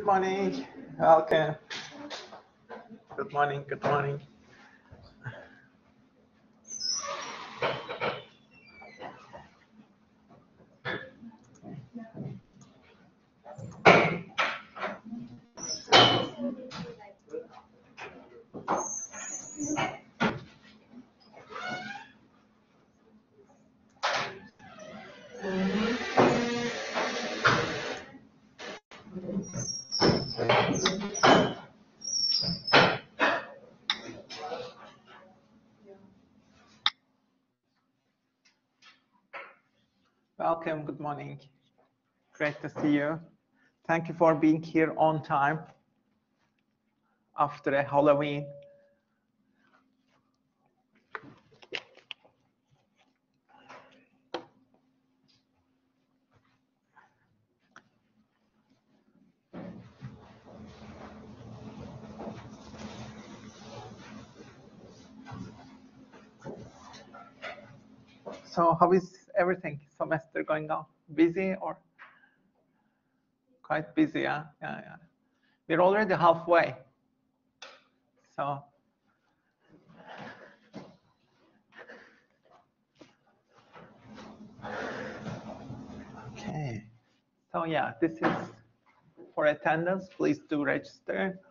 Good morning. Welcome. Good morning. Good morning. Welcome. Good morning. Great to see you. Thank you for being here on time after a Halloween. So how is everything semester going on? Busy or quite busy? Yeah. We're already halfway. So okay. So yeah, this is for attendance. Please do register.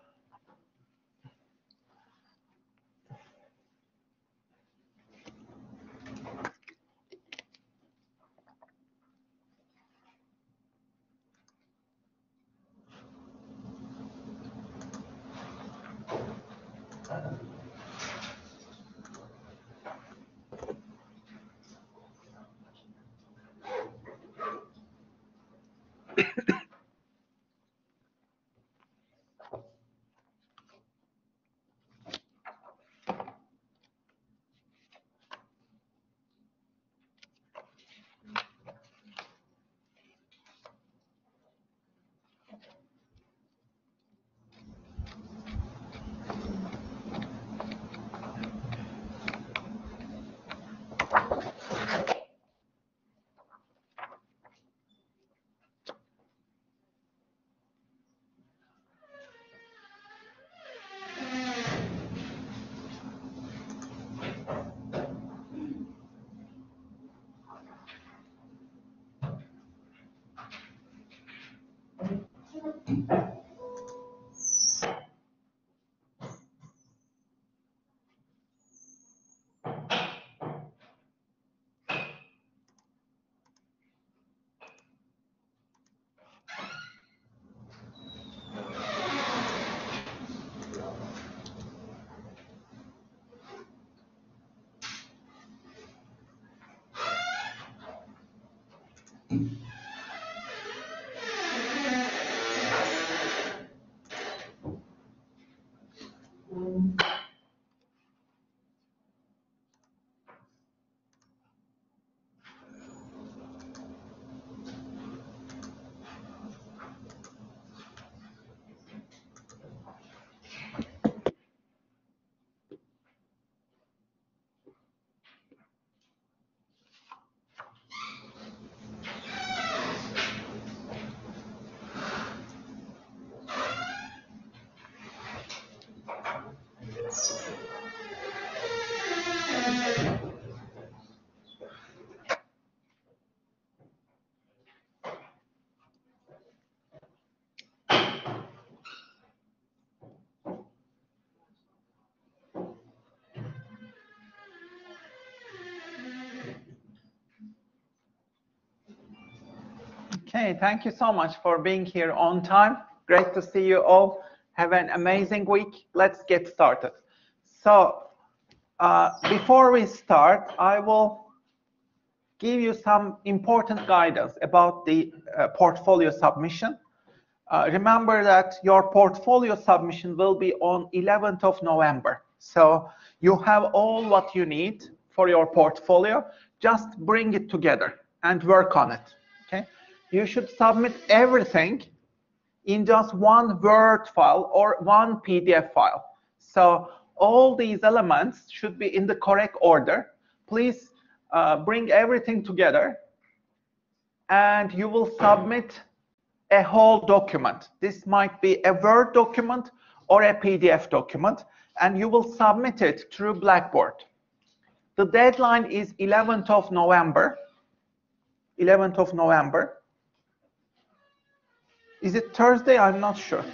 Okay, thank you so much for being here on time. Great to see you all. Have an amazing week. Let's get started. So before we start, I will give you some important guidance about the portfolio submission. Remember that your portfolio submission will be on 11th of November. So you have all what you need for your portfolio. Just bring it together and work on it. Okay? You should submit everything in just one Word file or one PDF file. So all these elements should be in the correct order. Please bring everything together and you will submit a whole document. This might be a Word document or a PDF document, and you will submit it through Blackboard. The deadline is 11th of November. 11th of November. Is it Thursday? I'm not sure.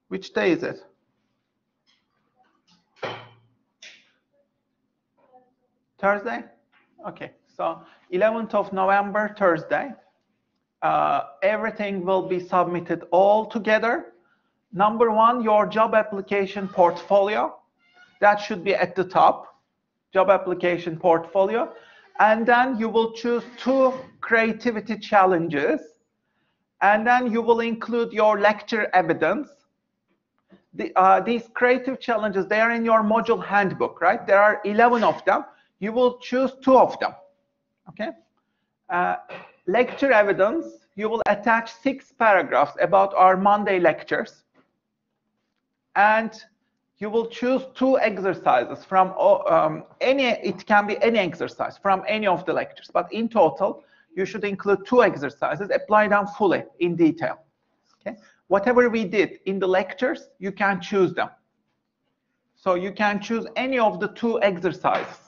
Which day is it? Thursday? Okay, so 11th of November, Thursday. Everything will be submitted all together. Number one, your job application portfolio. That should be at the top, job application portfolio. And then you will choose 2 creativity challenges. And then you will include your lecture evidence. These creative challenges, they are in your module handbook, right? There are 11 of them. You will choose 2 of them, okay? Lecture evidence, you will attach 6 paragraphs about our Monday lectures. And you will choose 2 exercises from it can be any exercise from any of the lectures. But in total, you should include 2 exercises, apply them fully in detail, okay? Whatever we did in the lectures, you can choose them. So you can choose any of the 2 exercises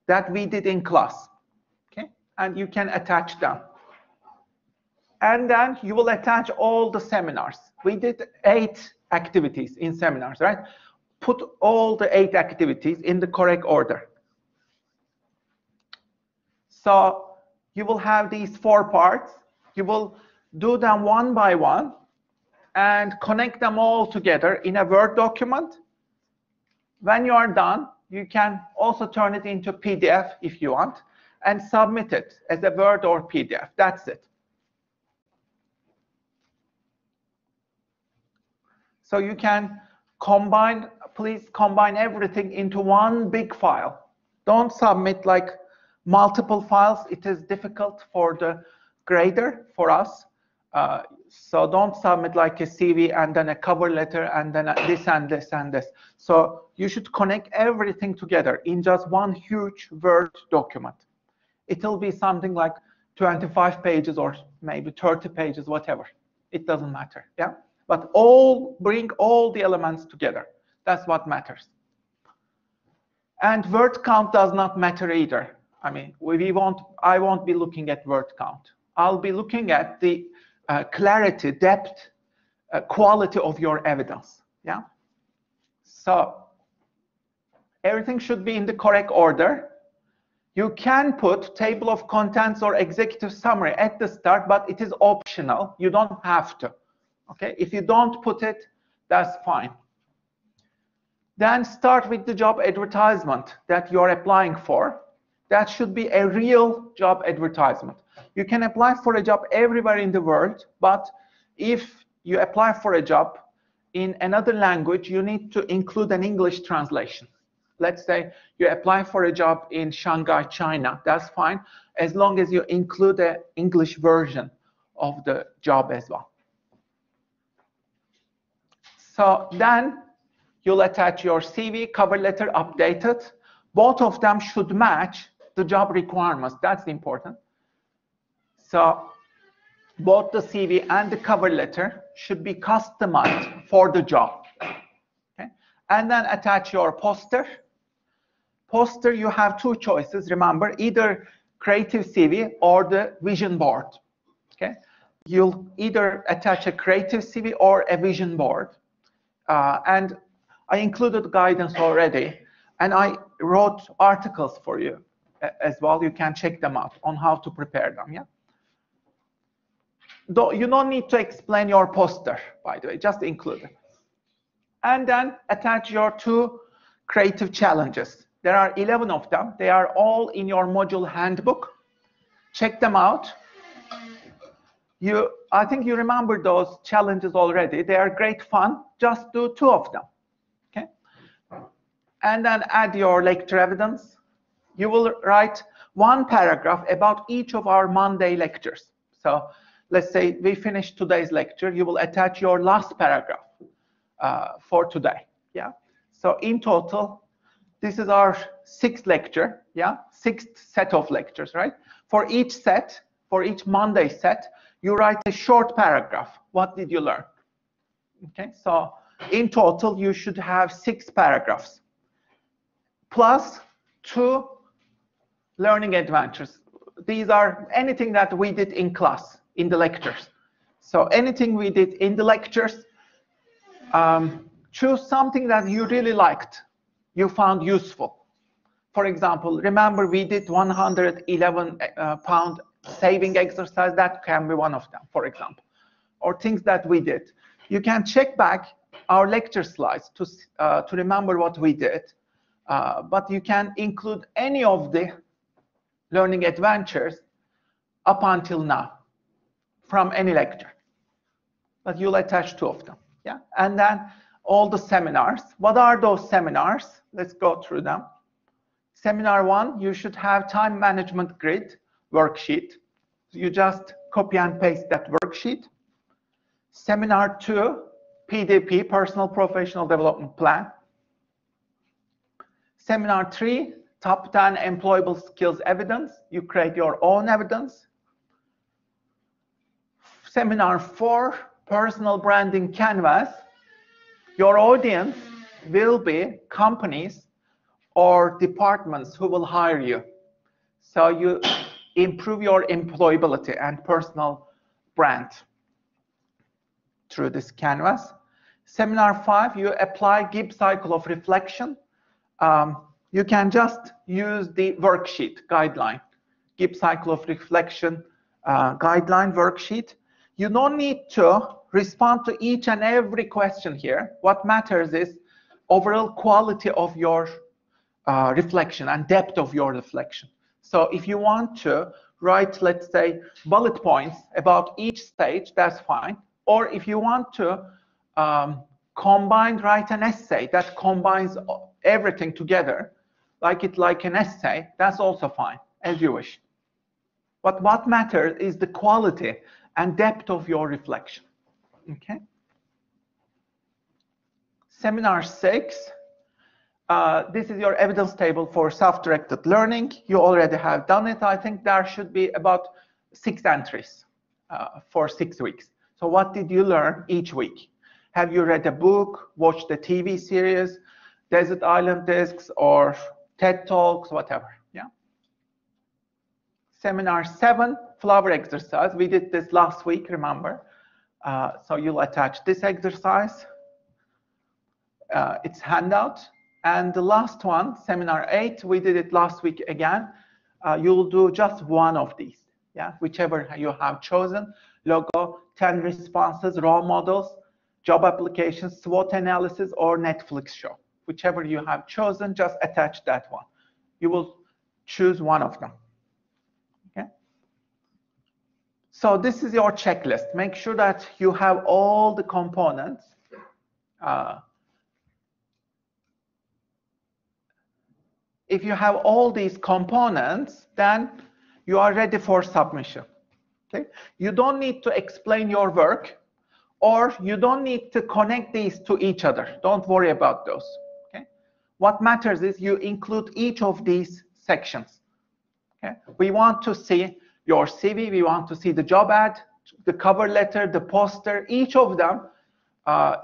that we did in class, okay? And you can attach them. And then you will attach all the seminars. We did 8 activities in seminars, right? Put all the 8 activities in the correct order. So you will have these 4 parts. You will do them one by one and connect them all together in a Word document. When you are done, you can also turn it into PDF if you want and submit it as a Word or PDF. That's it. So you can combine, please combine everything into one big file. Don't submit like multiple files. It is difficult for the grader, for us. So don't submit like a CV and then a cover letter and then this and this and this. So you should connect everything together in just one huge Word document. It will be something like 25 pages or maybe 30 pages, whatever. It doesn't matter, yeah? But bring all the elements together. That's what matters. And word count does not matter either. I mean, I won't be looking at word count. I'll be looking at the clarity, depth, quality of your evidence, yeah? So everything should be in the correct order. You can put table of contents or executive summary at the start, but it is optional. You don't have to, okay? If you don't put it, that's fine. Then start with the job advertisement that you're applying for. That should be a real job advertisement. You can apply for a job everywhere in the world, but if you apply for a job in another language, you need to include an English translation. Let's say you apply for a job in Shanghai, China. That's fine, as long as you include an English version of the job as well. So then you'll attach your CV, cover letter, updated. Both of them should match the job requirements. That's important. So both the CV and the cover letter should be customized for the job. Okay? And then attach your poster. Poster, you have 2 choices, remember, either creative CV or the vision board. Okay? You'll either attach a creative CV or a vision board. And I included guidance already, and I wrote articles for you as well. You can check them out on how to prepare them, yeah? Though you don't need to explain your poster, by the way, just include it. And then attach your 2 creative challenges. There are 11 of them. They are all in your module handbook. Check them out. I think you remember those challenges already. They are great fun. Just do 2 of them, okay? And then add your lecture evidence. You will write 1 paragraph about each of our Monday lectures. So let's say we finished today's lecture. You will attach your last paragraph for today, yeah? So in total, this is our 6th lecture, yeah? 6th set of lectures, right? For each set, for each Monday set, you write a short paragraph. What did you learn? Okay, so in total, you should have 6 paragraphs, plus 2 learning adventures. These are anything that we did in class, in the lectures. So anything we did in the lectures, choose something that you really liked, you found useful. For example, remember we did 111 pound saving exercise. That can be one of them, for example, or things that we did. You can check back our lecture slides to remember what we did, but you can include any of the learning adventures up until now from any lecture, but you'll attach 2 of them. Yeah, and then all the seminars. What are those seminars? Let's go through them. Seminar 1, you should have time management grid worksheet. You just copy and paste that worksheet. Seminar 2, PDP, Personal Professional Development Plan. Seminar 3, Top 10 Employable Skills Evidence. You create your own evidence. Seminar 4, Personal Branding Canvas. Your audience will be companies or departments who will hire you. So you improve your employability and personal brand through this canvas. Seminar 5, you apply Gibbs cycle of reflection. You can just use the worksheet guideline, Gibbs cycle of reflection guideline worksheet. You don't need to respond to each and every question here. What matters is overall quality of your reflection and depth of your reflection. So if you want to write, let's say, bullet points about each stage, that's fine. Or if you want to write an essay that combines everything together, like an essay, that's also fine, as you wish. But what matters is the quality and depth of your reflection. Okay. Seminar 6. This is your evidence table for self-directed learning. You already have done it. I think there should be about 6 entries for 6 weeks. So what did you learn each week? Have you read a book, watched a TV series, Desert Island Discs, or TED Talks, whatever? Yeah. Seminar 7, flower exercise. We did this last week, remember? So you'll attach this exercise. It's handout. And the last one, seminar 8, we did it last week again. You'll do just one of these, yeah, whichever you have chosen. Logo, 10 responses, role models, job applications, SWOT analysis, or Netflix show. Whichever you have chosen, just attach that one. You will choose one of them. Okay. So this is your checklist. Make sure that you have all the components. If you have all these components, then you are ready for submission. Okay? You don't need to explain your work, or you don't need to connect these to each other. Don't worry about those. Okay? What matters is you include each of these sections. Okay? We want to see your CV, we want to see the job ad, the cover letter, the poster. Each of them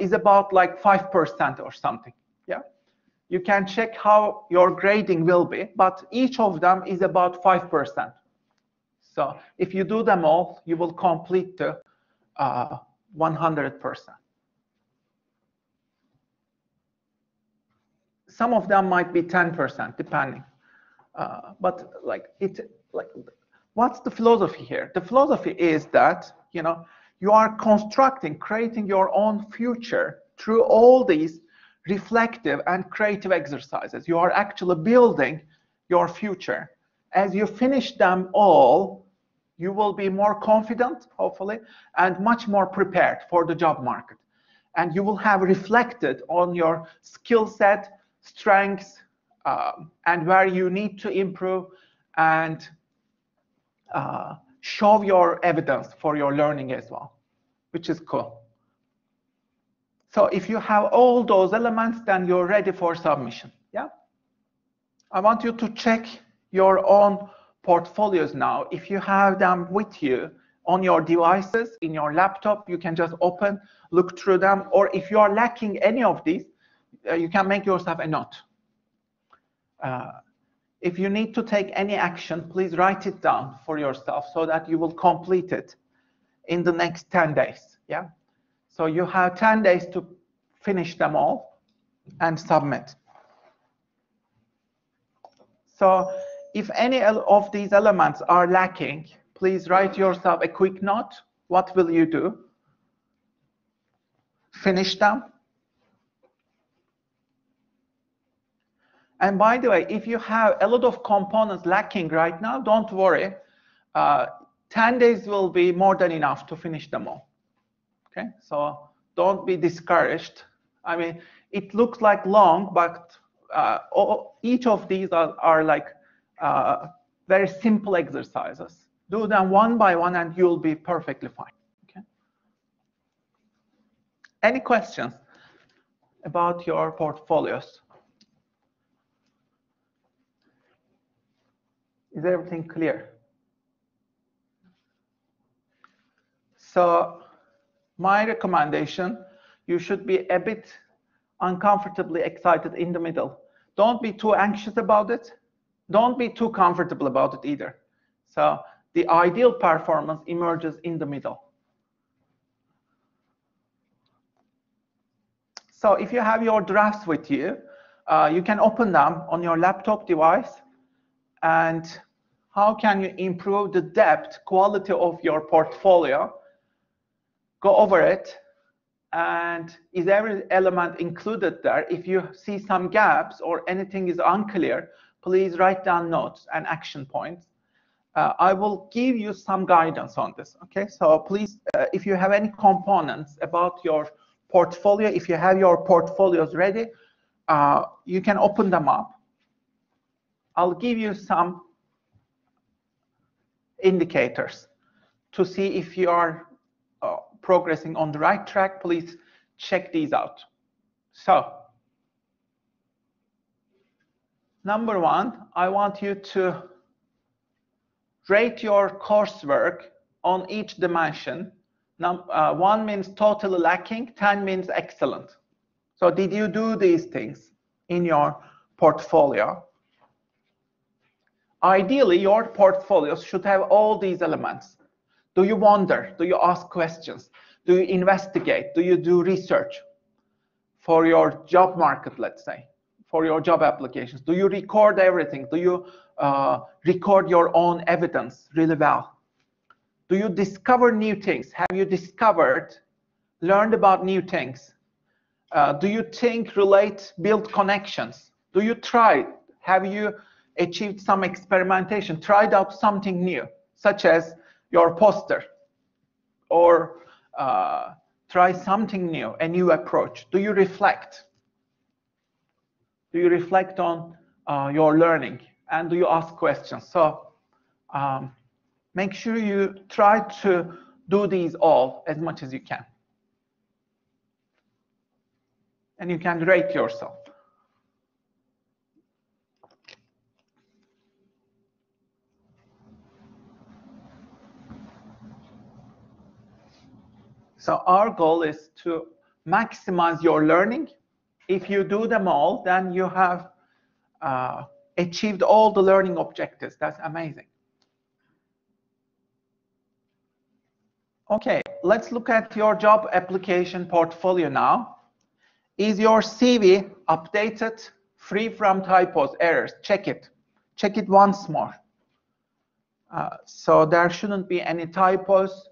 is about like 5% or something. Yeah. You can check how your grading will be, but each of them is about 5%. So if you do them all, you will complete the 100%. Some of them might be 10%, depending. But what's the philosophy here? The philosophy is that you are creating your own future through all these reflective and creative exercises. You are actually building your future. As you finish them all, you will be more confident, hopefully, and much more prepared for the job market. And you will have reflected on your skill set, strengths, and where you need to improve, and show your evidence for your learning as well, which is cool. So if you have all those elements, then you're ready for submission. Yeah. I want you to check your own portfolios now, if you have them with you on your devices, in your laptop, you can just open, look through them, or if you are lacking any of these, you can make yourself a note. If you need to take any action, please write it down for yourself so that you will complete it in the next 10 days. Yeah. So you have 10 days to finish them all and submit. So if any of these elements are lacking, please write yourself a quick note. What will you do? Finish them. And by the way, if you have a lot of components lacking right now, don't worry. 10 days will be more than enough to finish them all. Okay, so don't be discouraged. I mean, it looks like long, but each of these are like very simple exercises. Do them one by one and you'll be perfectly fine. Okay. Any questions about your portfolios? Is everything clear? So my recommendation, you should be a bit uncomfortably excited in the middle. Don't be too anxious about it. Don't be too comfortable about it either. So the ideal performance emerges in the middle. So if you have your drafts with you, you can open them on your laptop device. And how can you improve the depth, quality of your portfolio? Go over it. And is every element included there? If you see some gaps or anything is unclear, please write down notes and action points. I will give you some guidance on this. Okay, so please, if you have any components about your portfolio, if you have your portfolios ready, you can open them up. I'll give you some indicators to see if you are progressing on the right track. Please check these out. So, number one, I want you to rate your coursework on each dimension. 1 means totally lacking, 10 means excellent. So did you do these things in your portfolio? Ideally, your portfolios should have all these elements. Do you wonder? Do you ask questions? Do you investigate? Do you do research for your job market, let's say, for your job applications? Do you record everything? Do you record your own evidence really well? Do you discover new things? Have you discovered, learned about new things? Do you think, relate, build connections? Do you try? Have you achieved some experimentation, tried out something new, such as your poster, or try something new, a new approach? Do you reflect? Do you reflect on your learning? And do you ask questions? So make sure you try to do these all as much as you can. And you can rate yourself. So our goal is to maximize your learning. If you do them all, then you have achieved all the learning objectives. That's amazing. Okay, let's look at your job application portfolio now. Is your CV updated, free from typos, errors? Check it. Check it once more. So there shouldn't be any typos.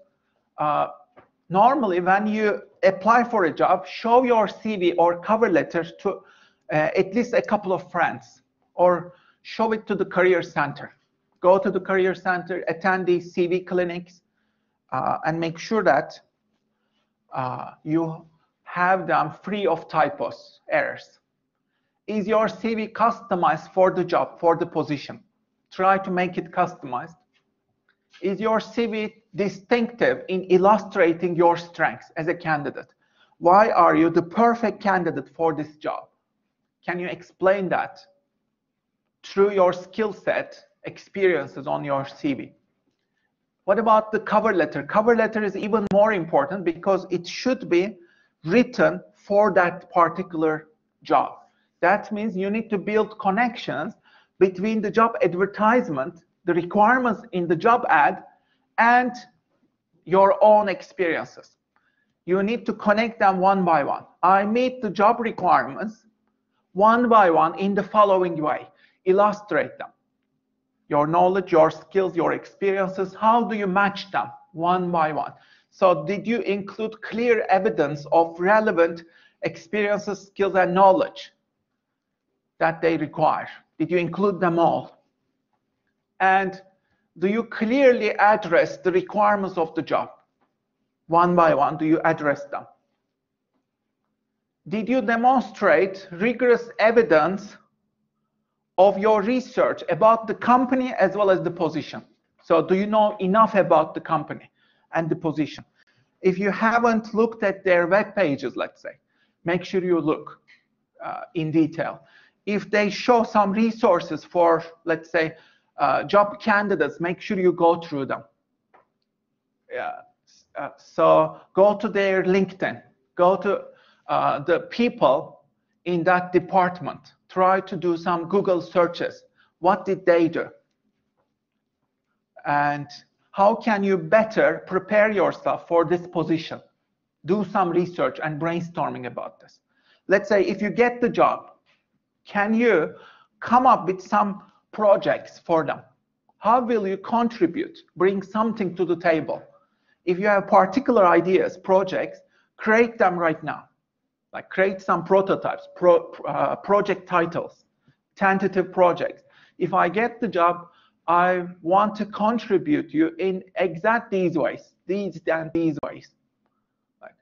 Normally, when you apply for a job, show your CV or cover letter to at least a couple of friends, or show it to the career center. Go to the career center, attend these CV clinics, and make sure that you have them free of typos, errors. Is your CV customized for the job, for the position? Try to make it customized. Is your CV distinctive in illustrating your strengths as a candidate? Why are you the perfect candidate for this job? Can you explain that through your skill set experiences on your CV. What about the cover letter? Cover letter is even more important because it should be written for that particular job. That means you need to build connections between the job advertisement, the requirements in the job ad, and your own experiences. You need to connect them one by one. I meet the job requirements one by one in the following way. Illustrate them. Your knowledge, your skills, your experiences, how do you match them one by one? So did you include clear evidence of relevant experiences, skills, and knowledge that they require? Did you include them all? And do you clearly address the requirements of the job? One by one, do you address them? Did you demonstrate rigorous evidence of your research about the company as well as the position? So do you know enough about the company and the position? If you haven't looked at their web pages, let's say, make sure you look in detail. If they show some resources for, let's say, job candidates, make sure you go through them. So go to their LinkedIn, go to the people in that department. Try to do some Google searches. What did they do? And how can you better prepare yourself for this position? Do some research and brainstorming about this. Let's say if you get the job, can you come up with some projects for them? How will you contribute, bring something to the table? If you have particular ideas, projects, create them right now. Like create some prototypes, project titles, tentative projects. If I get the job, I want to contribute you in exact these ways, these and these ways. Like,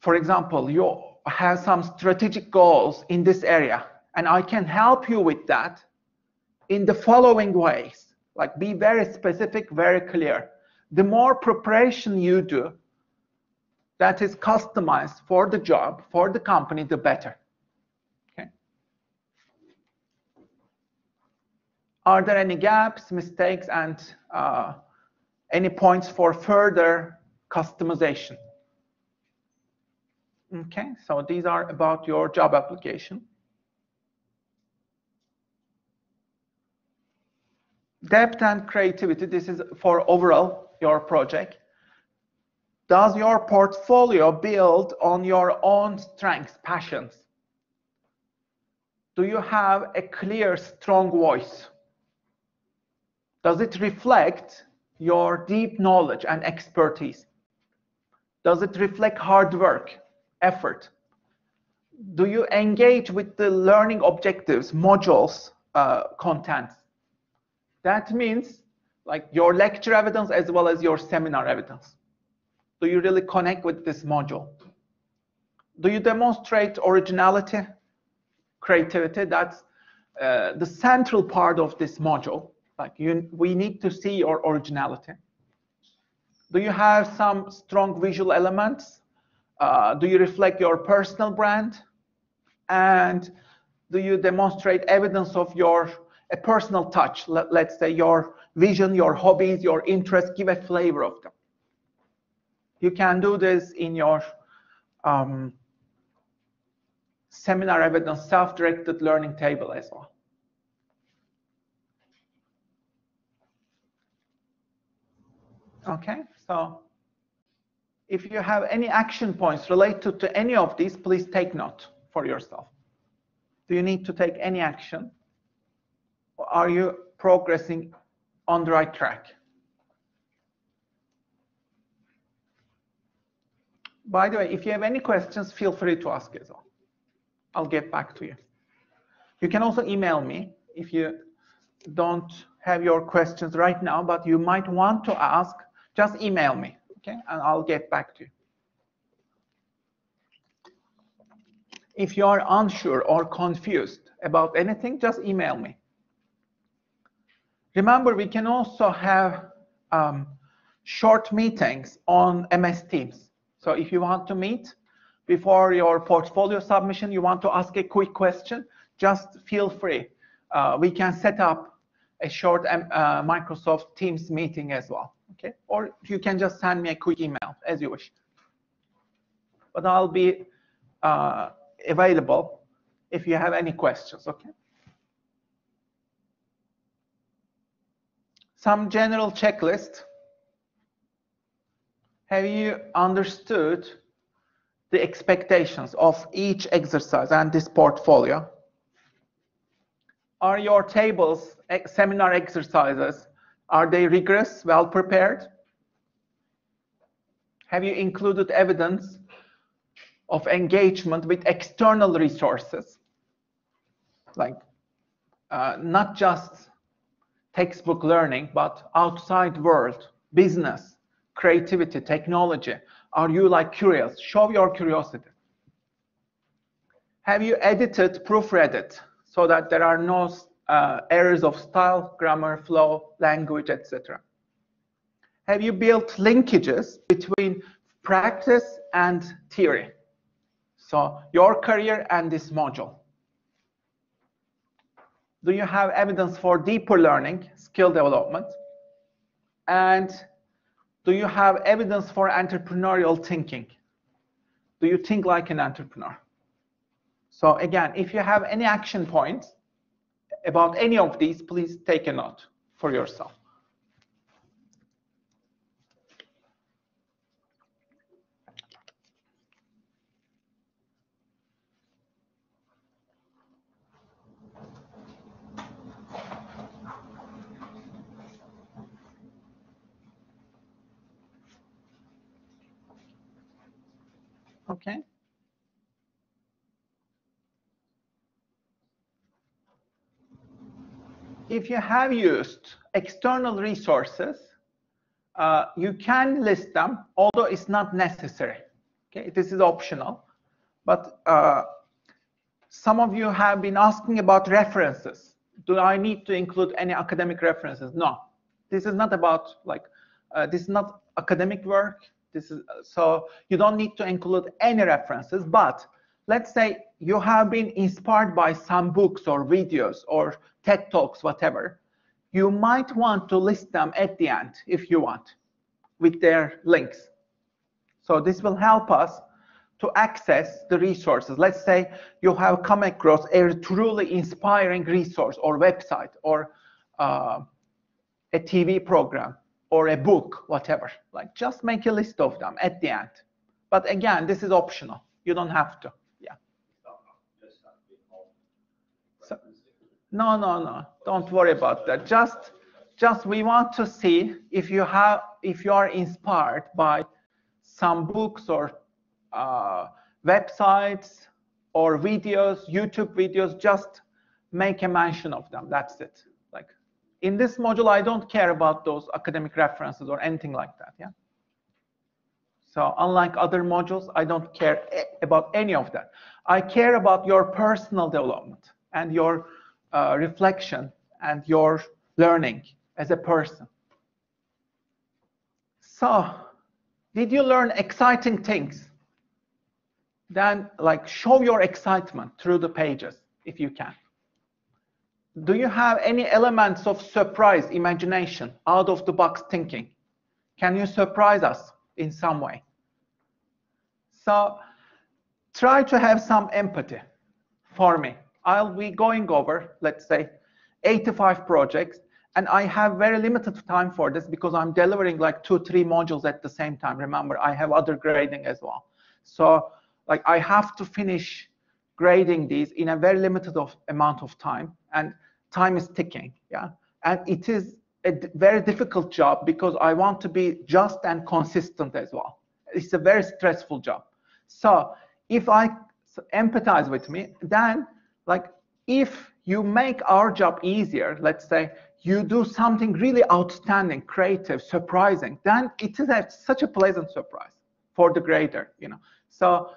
for example, you have some strategic goals in this area, and I can help you with that in the following ways. Like be very specific, very clear. The more preparation you do, that is customized for the job, for the company, the better. Okay. Are there any gaps, mistakes, and any points for further customization? Okay, so these are about your job application. Depth and creativity, this is for overall your project. Does your portfolio build on your own strengths, passions? Do you have a clear, strong voice? Does it reflect your deep knowledge and expertise? Does it reflect hard work, effort? Do you engage with the learning objectives, modules, contents? That means like your lecture evidence as well as your seminar evidence. Do you really connect with this module? Do you demonstrate originality, creativity? That's the central part of this module. Like we need to see your originality. Do you have some strong visual elements? Do you reflect your personal brand? And do you demonstrate evidence of a personal touch? Let's say your vision, your hobbies, your interests, give a flavor of them. You can do this in your seminar evidence self-directed learning table as well. Okay, so if you have any action points related to any of these, please take note for yourself. Do you need to take any action? Or are you progressing on the right track? By the way, if you have any questions, feel free to ask as well. I'll get back to you. You can also email me if you don't have your questions right now, but you might want to ask, just email me, okay? And I'll get back to you. If you are unsure or confused about anything, just email me. Remember, we can also have short meetings on MS Teams. So if you want to meet before your portfolio submission, you want to ask a quick question, just feel free. We can set up a short Microsoft Teams meeting as well. Okay, or you can just send me a quick email as you wish. But I'll be available if you have any questions. Okay. Some general checklist. Have you understood the expectations of each exercise and this portfolio? Are your tables, seminar exercises, are they rigorous, well prepared? Have you included evidence of engagement with external resources? Like not just textbook learning, but outside world, business, creativity, technology. Are you like curious? Show your curiosity. Have you edited, proofread it so that there are no errors of style, grammar, flow, language, etc.? Have you built linkages between practice and theory? So your career and this module. Do you have evidence for deeper learning, skill development? And do you have evidence for entrepreneurial thinking? Do you think like an entrepreneur? So again, if you have any action points about any of these, please take a note for yourself. Okay. If you have used external resources, you can list them, although it's not necessary. Okay, this is optional. But some of you have been asking about references. Do I need to include any academic references? No. This is not about like this is not academic work. This is so you don't need to include any references. But let's say you have been inspired by some books or videos or TED Talks, whatever. You might want to list them at the end if you want with their links. So this will help us to access the resources. Let's say you have come across a truly inspiring resource or website or a TV program or a book, whatever. Like just make a list of them at the end. But again, this is optional. You don't have to. Yeah. So, no. Don't worry about that. Just we want to see if you are inspired by some books or websites or videos, YouTube videos. Just make a mention of them. That's it. Like in this module, I don't care about those academic references or anything like that. Yeah. So unlike other modules, I don't care about any of that. I care about your personal development and your reflection and your learning as a person. So, did you learn exciting things? Then, like, show your excitement through the pages if you can. Do you have any elements of surprise, imagination, out-of-the-box thinking? Can you surprise us in some way? So, try to have some empathy for me. I'll be going over, let's say, 85 projects, and I have very limited time for this because I'm delivering like 2-3 modules at the same time. Remember, I have other grading as well. So, like, I have to finish grading these in a very limited amount of time, and time is ticking, yeah? And it is a very difficult job because I want to be just and consistent as well. It's a very stressful job. So, if I empathize with me, then like if you make our job easier, let's say you do something really outstanding, creative, surprising, then it is such a pleasant surprise for the grader, you know. So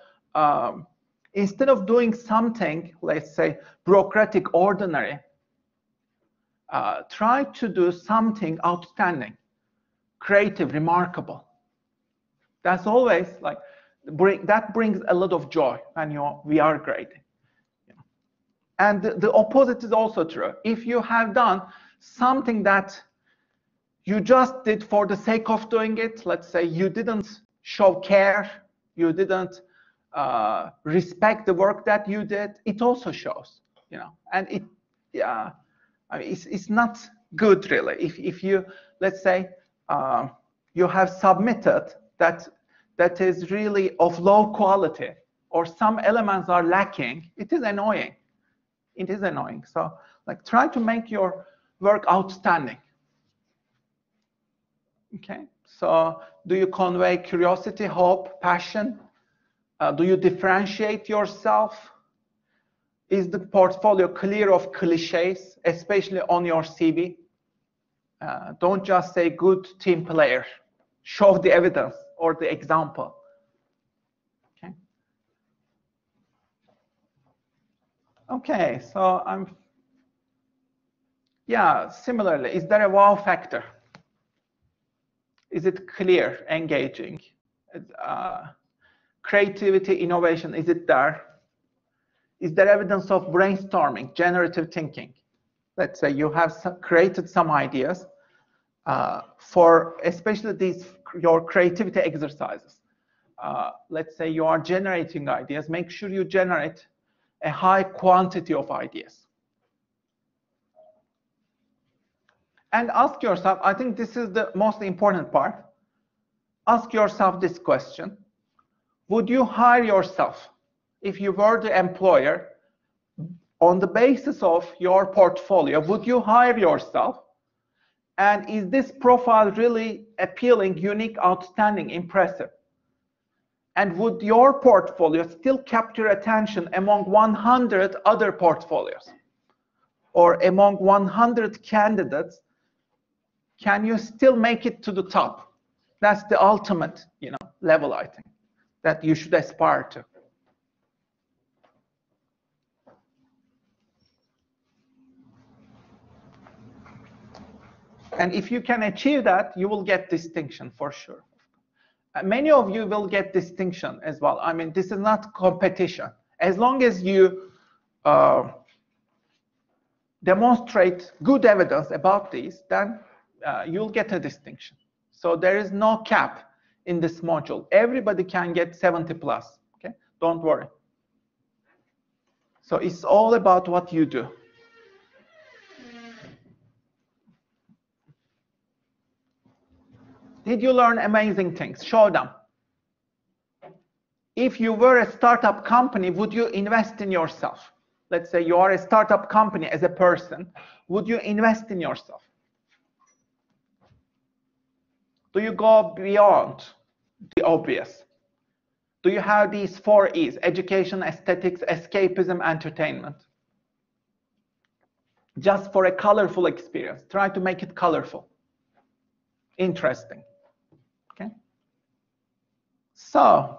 instead of doing something, let's say bureaucratic, ordinary, try to do something outstanding, creative, remarkable. That's always like that brings a lot of joy when we are grading. And the opposite is also true. If you have done something that you just did for the sake of doing it. Let's say you didn't show care, you didn't respect the work that you did. It also shows, you know, and it, yeah, I mean, it's not good really. If you, let's say, you have submitted that is really of low quality, or some elements are lacking, it is annoying. It is annoying. So, like, try to make your work outstanding. Okay. So, do you convey curiosity, hope, passion? Do you differentiate yourself? Is the portfolio clear of cliches, especially on your CV? Don't just say good team player. Show the evidence or the example. Okay. Okay, so yeah, similarly, is there a wow factor? Is it clear, engaging? Creativity, innovation, is it there? Is there evidence of brainstorming, generative thinking? Let's say you have created some ideas for especially these, your creativity exercises. Let's say you are generating ideas, make sure you generate a high quantity of ideas. And ask yourself, I think this is the most important part. Ask yourself this question. Would you hire yourself if you were the employer on the basis of your portfolio? Would you hire yourself? And is this profile really appealing, unique, outstanding, impressive? And would your portfolio still capture attention among 100 other portfolios? Or among 100 candidates, can you still make it to the top? That's the ultimate, you know, level, I think, that you should aspire to. And if you can achieve that, you will get distinction for sure. Many of you will get distinction as well. I mean, this is not competition. As long as you demonstrate good evidence about these, then you'll get a distinction. So there is no cap in this module. Everybody can get 70 plus, okay? Don't worry. So it's all about what you do. Did you learn amazing things? Show them. If you were a startup company, would you invest in yourself? Let's say you are a startup company as a person. Would you invest in yourself? Do you go beyond the obvious? Do you have these 4 E's: education, aesthetics, escapism, entertainment? Just for a colorful experience. Try to make it colorful, interesting. Okay. So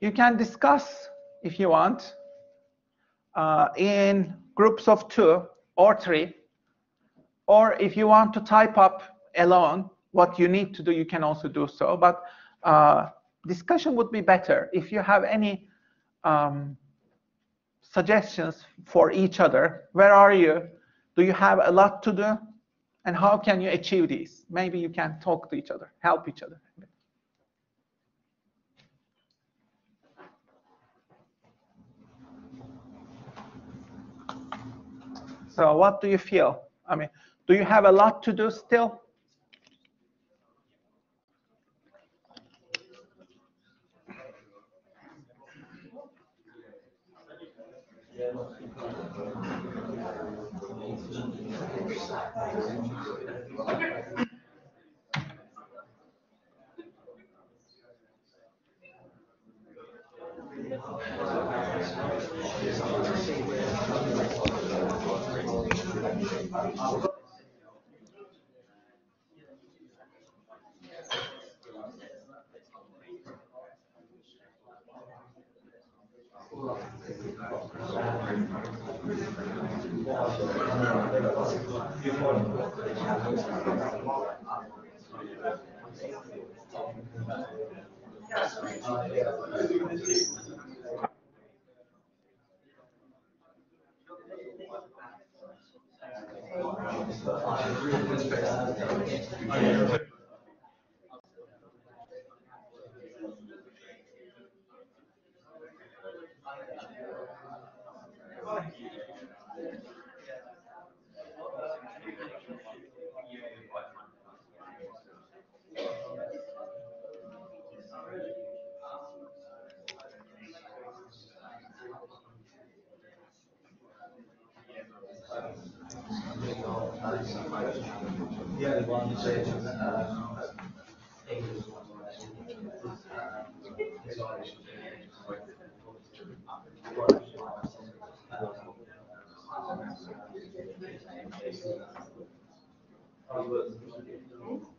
you can discuss if you want in groups of 2 or 3, or if you want to type up alone what you need to do, you can also do so. But discussion would be better. If you have any suggestions for each other, where are you? Do you have a lot to do? And how can you achieve these? Maybe you can talk to each other, help each other. So what do you feel? I mean, do you have a lot to do still?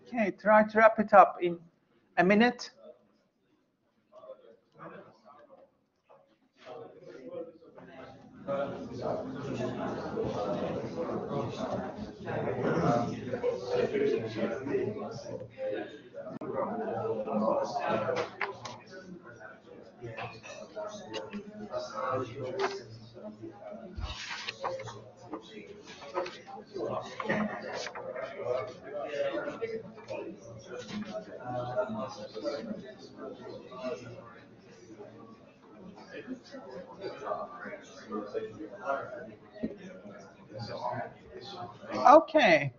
Okay, try to wrap it up in a minute. Okay.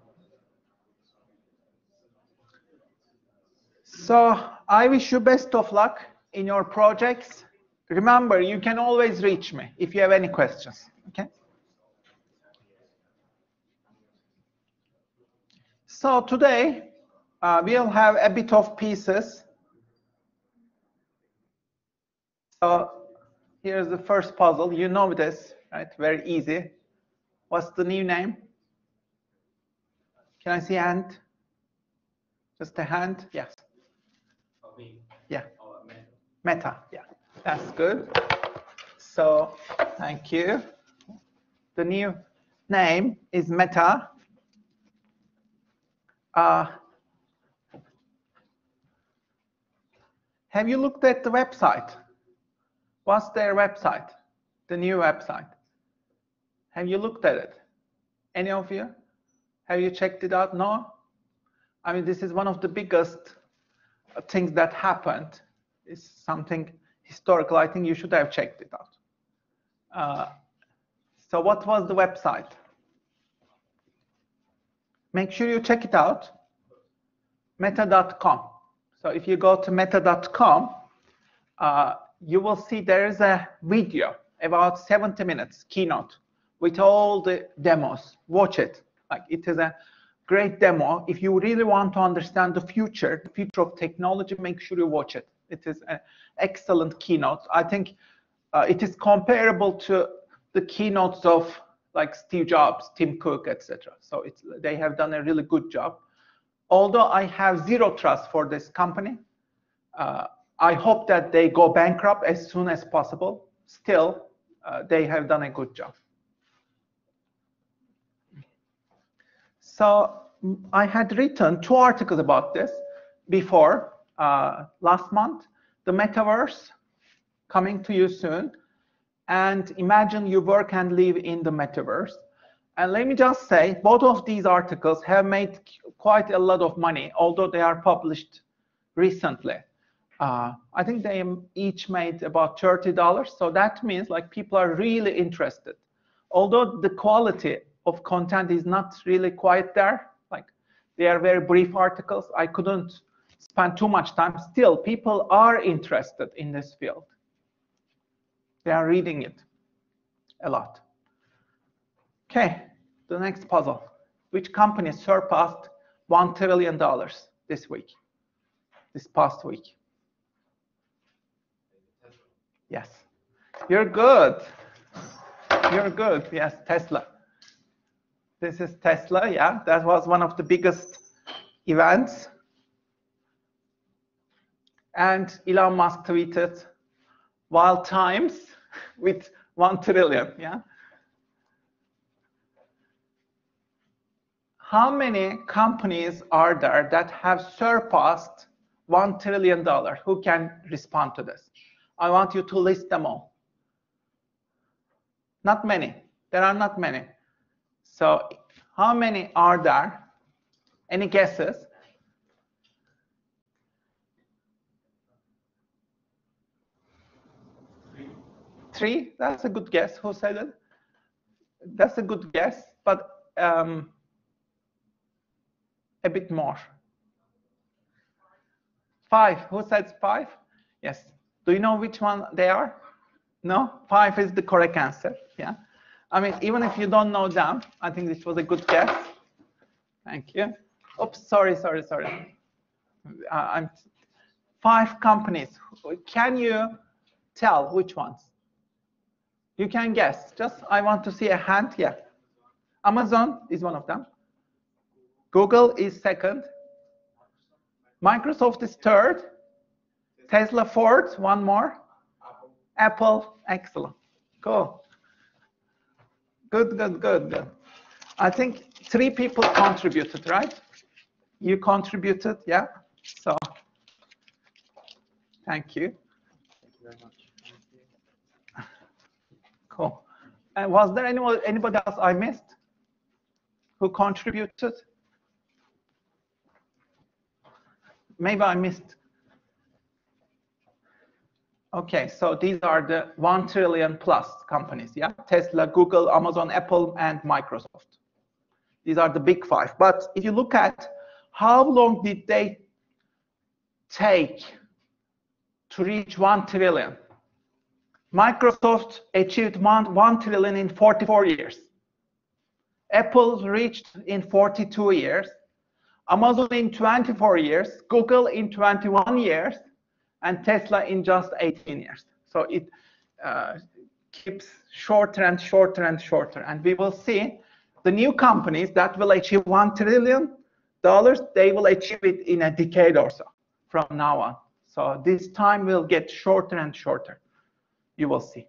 So I wish you best of luck in your projects. Remember, you can always reach me if you have any questions. Okay. So today we'll have a bit of pieces. So here's the first puzzle. You know this, right? Very easy. What's the new name? Can I see a hand? Just a hand? Yes. Yeah. Meta. Yeah. That's good. So thank you. The new name is Meta. Have you looked at the website? What's their website? The new website. Have you looked at it? Any of you? Have you checked it out? No? I mean, this is one of the biggest things that happened. It's something historical. I think you should have checked it out. So what was the website? Make sure you check it out. Meta.com. So if you go to meta.com, you will see there is a video about 70 minutes keynote with all the demos. Watch it. Like, it is a great demo. If you really want to understand the future of technology, make sure you watch it. It is an excellent keynote. I think it is comparable to the keynotes of like Steve Jobs, Tim Cook, etc. So they have done a really good job. Although I have zero trust for this company, I hope that they go bankrupt as soon as possible. Still, they have done a good job. So I had written 2 articles about this before last month. The Metaverse, coming to you soon. And imagine you work and live in the Metaverse. And let me just say, both of these articles have made quite a lot of money, although they are published recently. I think they each made about $30. So that means like people are really interested. Although the quality of content is not really quite there, like they are very brief articles, I couldn't spend too much time. Still, people are interested in this field. They are reading it a lot. Okay, the next puzzle. Which company surpassed $1 trillion this week, this past week? Yes, you're good. You're good. Yes, Tesla. This is Tesla. Yeah, that was one of the biggest events. And Elon Musk tweeted, "Wild times with 1 trillion." Yeah. How many companies are there that have surpassed $1 trillion? Who can respond to this? I want you to list them all. Not many. There are not many. So how many are there? Any guesses? 3, that's a good guess. Who said it? That's a good guess, but a bit more. 5, who said 5? Yes. Do you know which one they are? No? 5 is the correct answer, yeah. I mean, even if you don't know them, I think this was a good guess. Thank you. Oops, sorry. I'm 5 companies. Can you tell which ones? You can guess. Just, I want to see a hand. Yeah. Amazon is one of them. Google is second. Microsoft is third. Tesla fourth. One more. Apple. Excellent. Cool. Good. I think 3 people contributed, right? You contributed, yeah? So, thank you. Thank you very much. Cool. And was there anybody else I missed who contributed? Maybe I missed. Okay, so these are the 1 trillion plus companies, yeah? Tesla, Google, Amazon, Apple, and Microsoft. These are the big 5. But if you look at how long did they take to reach 1 trillion? Microsoft achieved 1 trillion in 44 years. Apple reached in 42 years. Amazon in 24 years. Google in 21 years. And Tesla in just 18 years. So it keeps shorter and shorter and shorter. And we will see the new companies that will achieve $1 trillion, they will achieve it in a decade or so from now on. So this time will get shorter and shorter. You will see.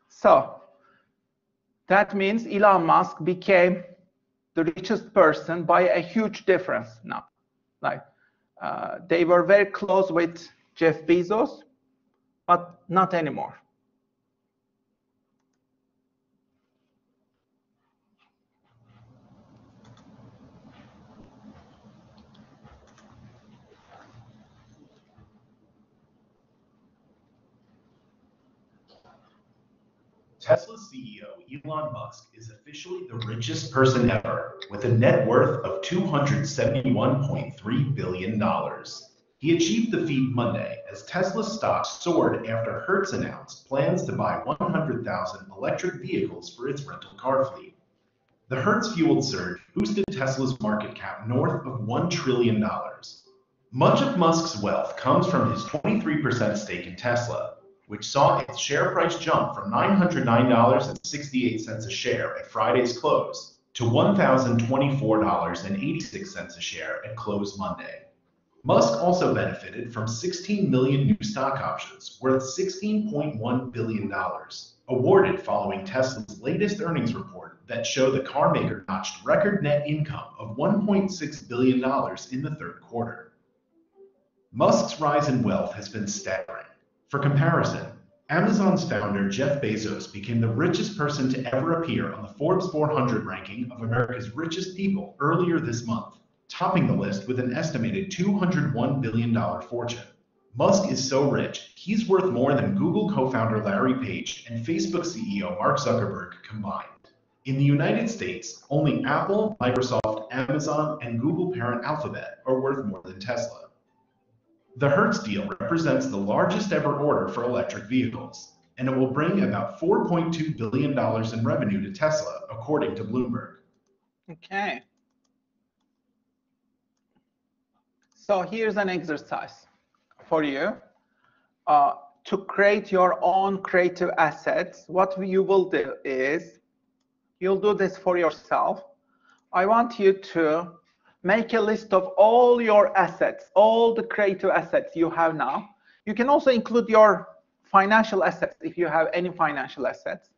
So that means Elon Musk became the richest person by a huge difference now. Like they were very close with Jeff Bezos, but not anymore. Tesla CEO Elon Musk is officially the richest person ever, with a net worth of $271.3 billion. He achieved the feat Monday as Tesla's stock soared after Hertz announced plans to buy 100,000 electric vehicles for its rental car fleet. The Hertz-fueled surge boosted Tesla's market cap north of $1 trillion. Much of Musk's wealth comes from his 23% stake in Tesla, which saw its share price jump from $909.68 a share at Friday's close to $1,024.86 a share at close Monday. Musk also benefited from 16 million new stock options worth $16.1 billion, awarded following Tesla's latest earnings report that show the carmaker notched record net income of $1.6 billion in the third quarter. Musk's rise in wealth has been staggering. For comparison, Amazon's founder Jeff Bezos became the richest person to ever appear on the Forbes 400 ranking of America's richest people earlier this month, topping the list with an estimated $201 billion fortune. Musk is so rich, he's worth more than Google co-founder Larry Page and Facebook CEO Mark Zuckerberg combined. In the United States, only Apple, Microsoft, Amazon, and Google parent Alphabet are worth more than Tesla. The Hertz deal represents the largest ever order for electric vehicles, and it will bring about $4.2 billion in revenue to Tesla, according to Bloomberg. Okay. So here's an exercise for you. To create your own creative assets, what you will do is, you'll do this for yourself. I want you to make a list of all your assets, all the creative assets you have now. You can also include your financial assets if you have any financial assets.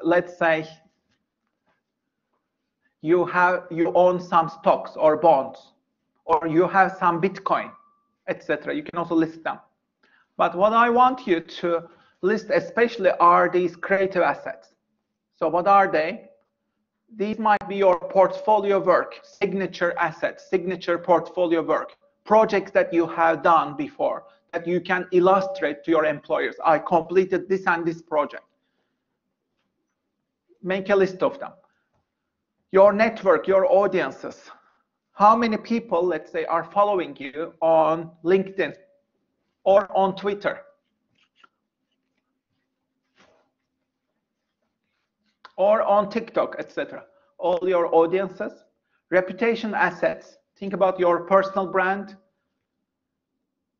Let's say you own some stocks or bonds, or you have some Bitcoin, etc. You can also list them. But what I want you to list especially are these creative assets. So what are they? These might be your portfolio work, signature assets, signature portfolio work, projects that you have done before that you can illustrate to your employers. I completed this and this project. Make a list of them. Your network, your audiences. How many people, let's say, are following you on LinkedIn or on Twitter or on TikTok, etc. All your audiences. Reputation assets. Think about your personal brand.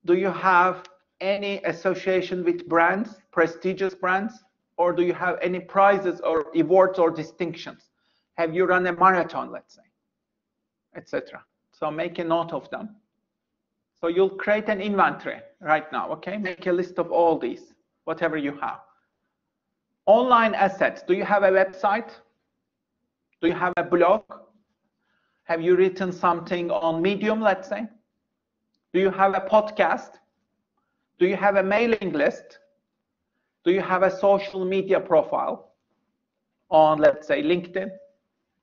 Do you have any association with brands, prestigious brands, or do you have any prizes or awards or distinctions? Have you run a marathon, let's say, etc. So make a note of them. So you'll create an inventory right now, okay? Make a list of all these, whatever you have. Online assets. Do you have a website? Do you have a blog? Have you written something on Medium, let's say? Do you have a podcast? Do you have a mailing list? Do you have a social media profile on, let's say, LinkedIn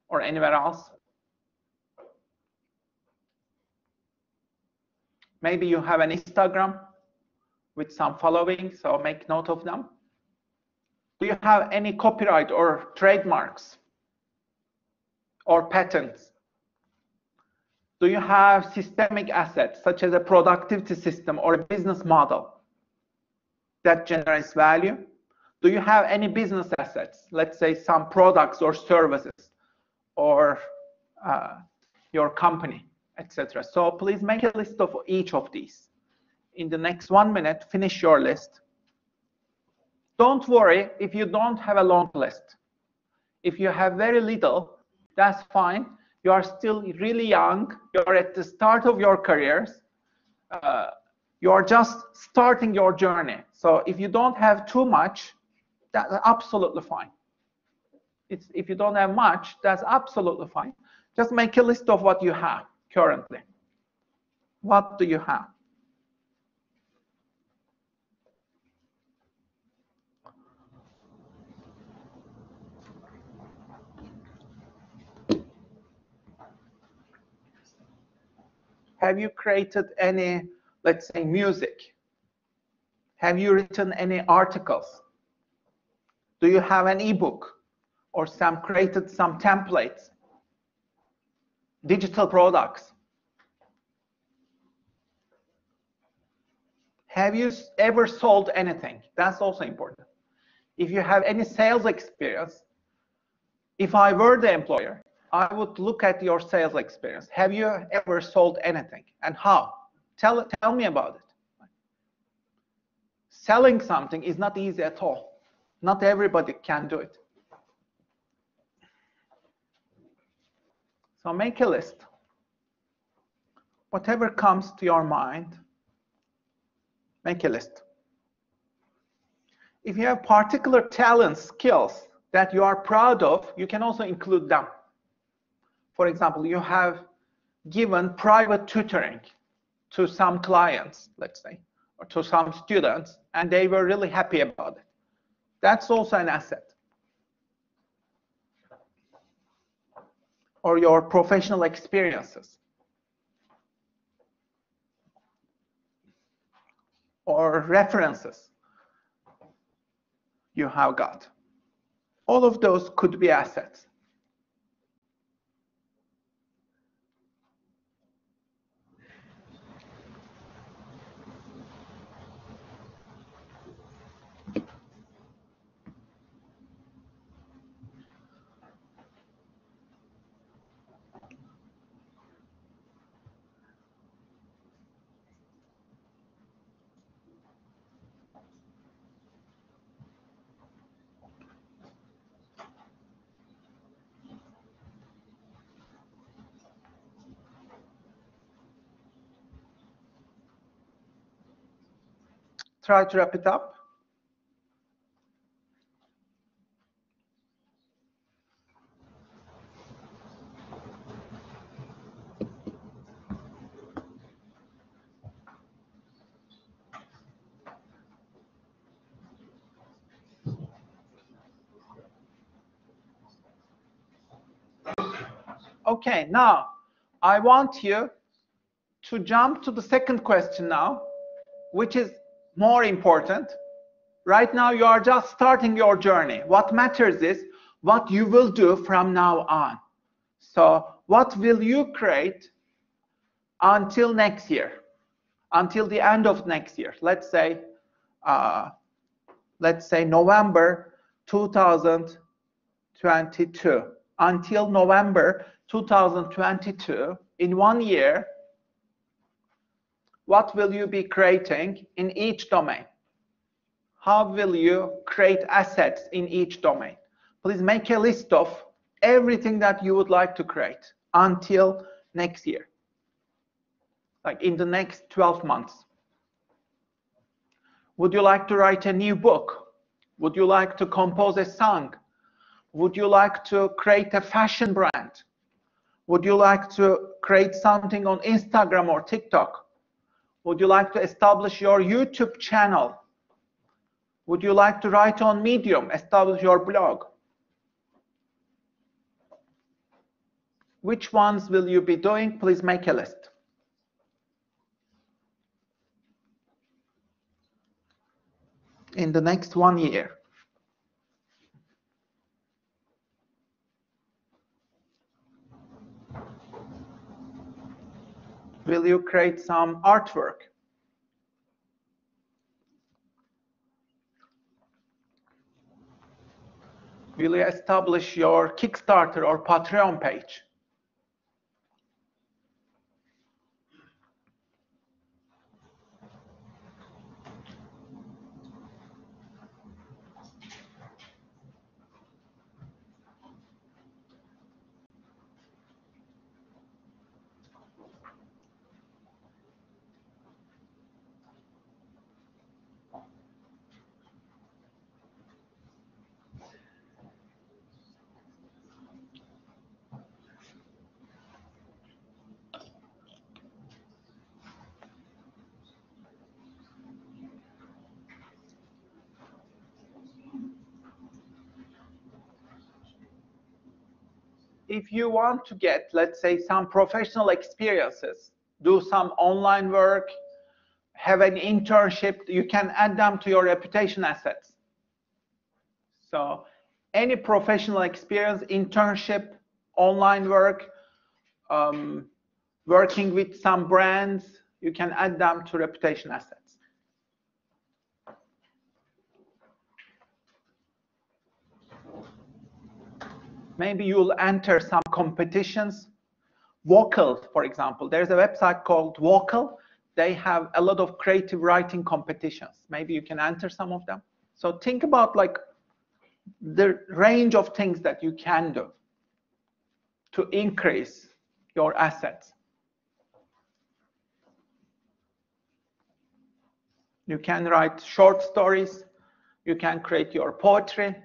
or anywhere else? Maybe you have an Instagram with some following, so make note of them. Do you have any copyright or trademarks or patents? Do you have systemic assets such as a productivity system or a business model that generates value? Do you have any business assets, let's say some products or services or your company, etc.? So please make a list of each of these. In the next 1 minute, finish your list. Don't worry if you don't have a long list. If you have very little, that's fine. You are still really young. You're at the start of your careers. You are just starting your journey. So if you don't have too much, that's absolutely fine. If you don't have much, that's absolutely fine. Just make a list of what you have currently. What do you have? Have you created any, let's say, music? Have you written any articles? Do you have an ebook or created some templates, digital products? Have you ever sold anything? That's also important. If you have any sales experience, if I were the employer, I would look at your sales experience. Have you ever sold anything and how? Tell me about it. Selling something is not easy at all. Not everybody can do it. So make a list. Whatever comes to your mind, make a list. If you have particular talents, skills that you are proud of, you can also include them. For example, you have given private tutoring to some clients, let's say, or to some students, and they were really happy about it. That's also an asset. Or your professional experiences. Or references you have got. All of those could be assets. Try to wrap it up. Okay, now I want you to jump to the second question now, which is more important. Right now, you are just starting your journey. What matters is what you will do from now on. So what will you create until next year, until the end of next year? Let's say November 2022. Until November 2022, in 1 year, what will you be creating in each domain? How will you create assets in each domain? Please make a list of everything that you would like to create until next year, like in the next 12 months. Would you like to write a new book? Would you like to compose a song? Would you like to create a fashion brand? Would you like to create something on Instagram or TikTok? Would you like to establish your YouTube channel? Would you like to write on Medium, establish your blog? Which ones will you be doing? Please make a list. In the next 1 year. Will you create some artwork? Will you establish your Kickstarter or Patreon page? If you want to get, let's say, some professional experiences, do some online work, have an internship, you can add them to your reputation assets. So any professional experience, internship, online work, working with some brands, you can add them to reputation assets. Maybe you'll enter some competitions. Vocal, for example, there's a website called Vocal. They have a lot of creative writing competitions. Maybe you can enter some of them. So think about like the range of things that you can do to increase your assets. You can write short stories. You can create your poetry.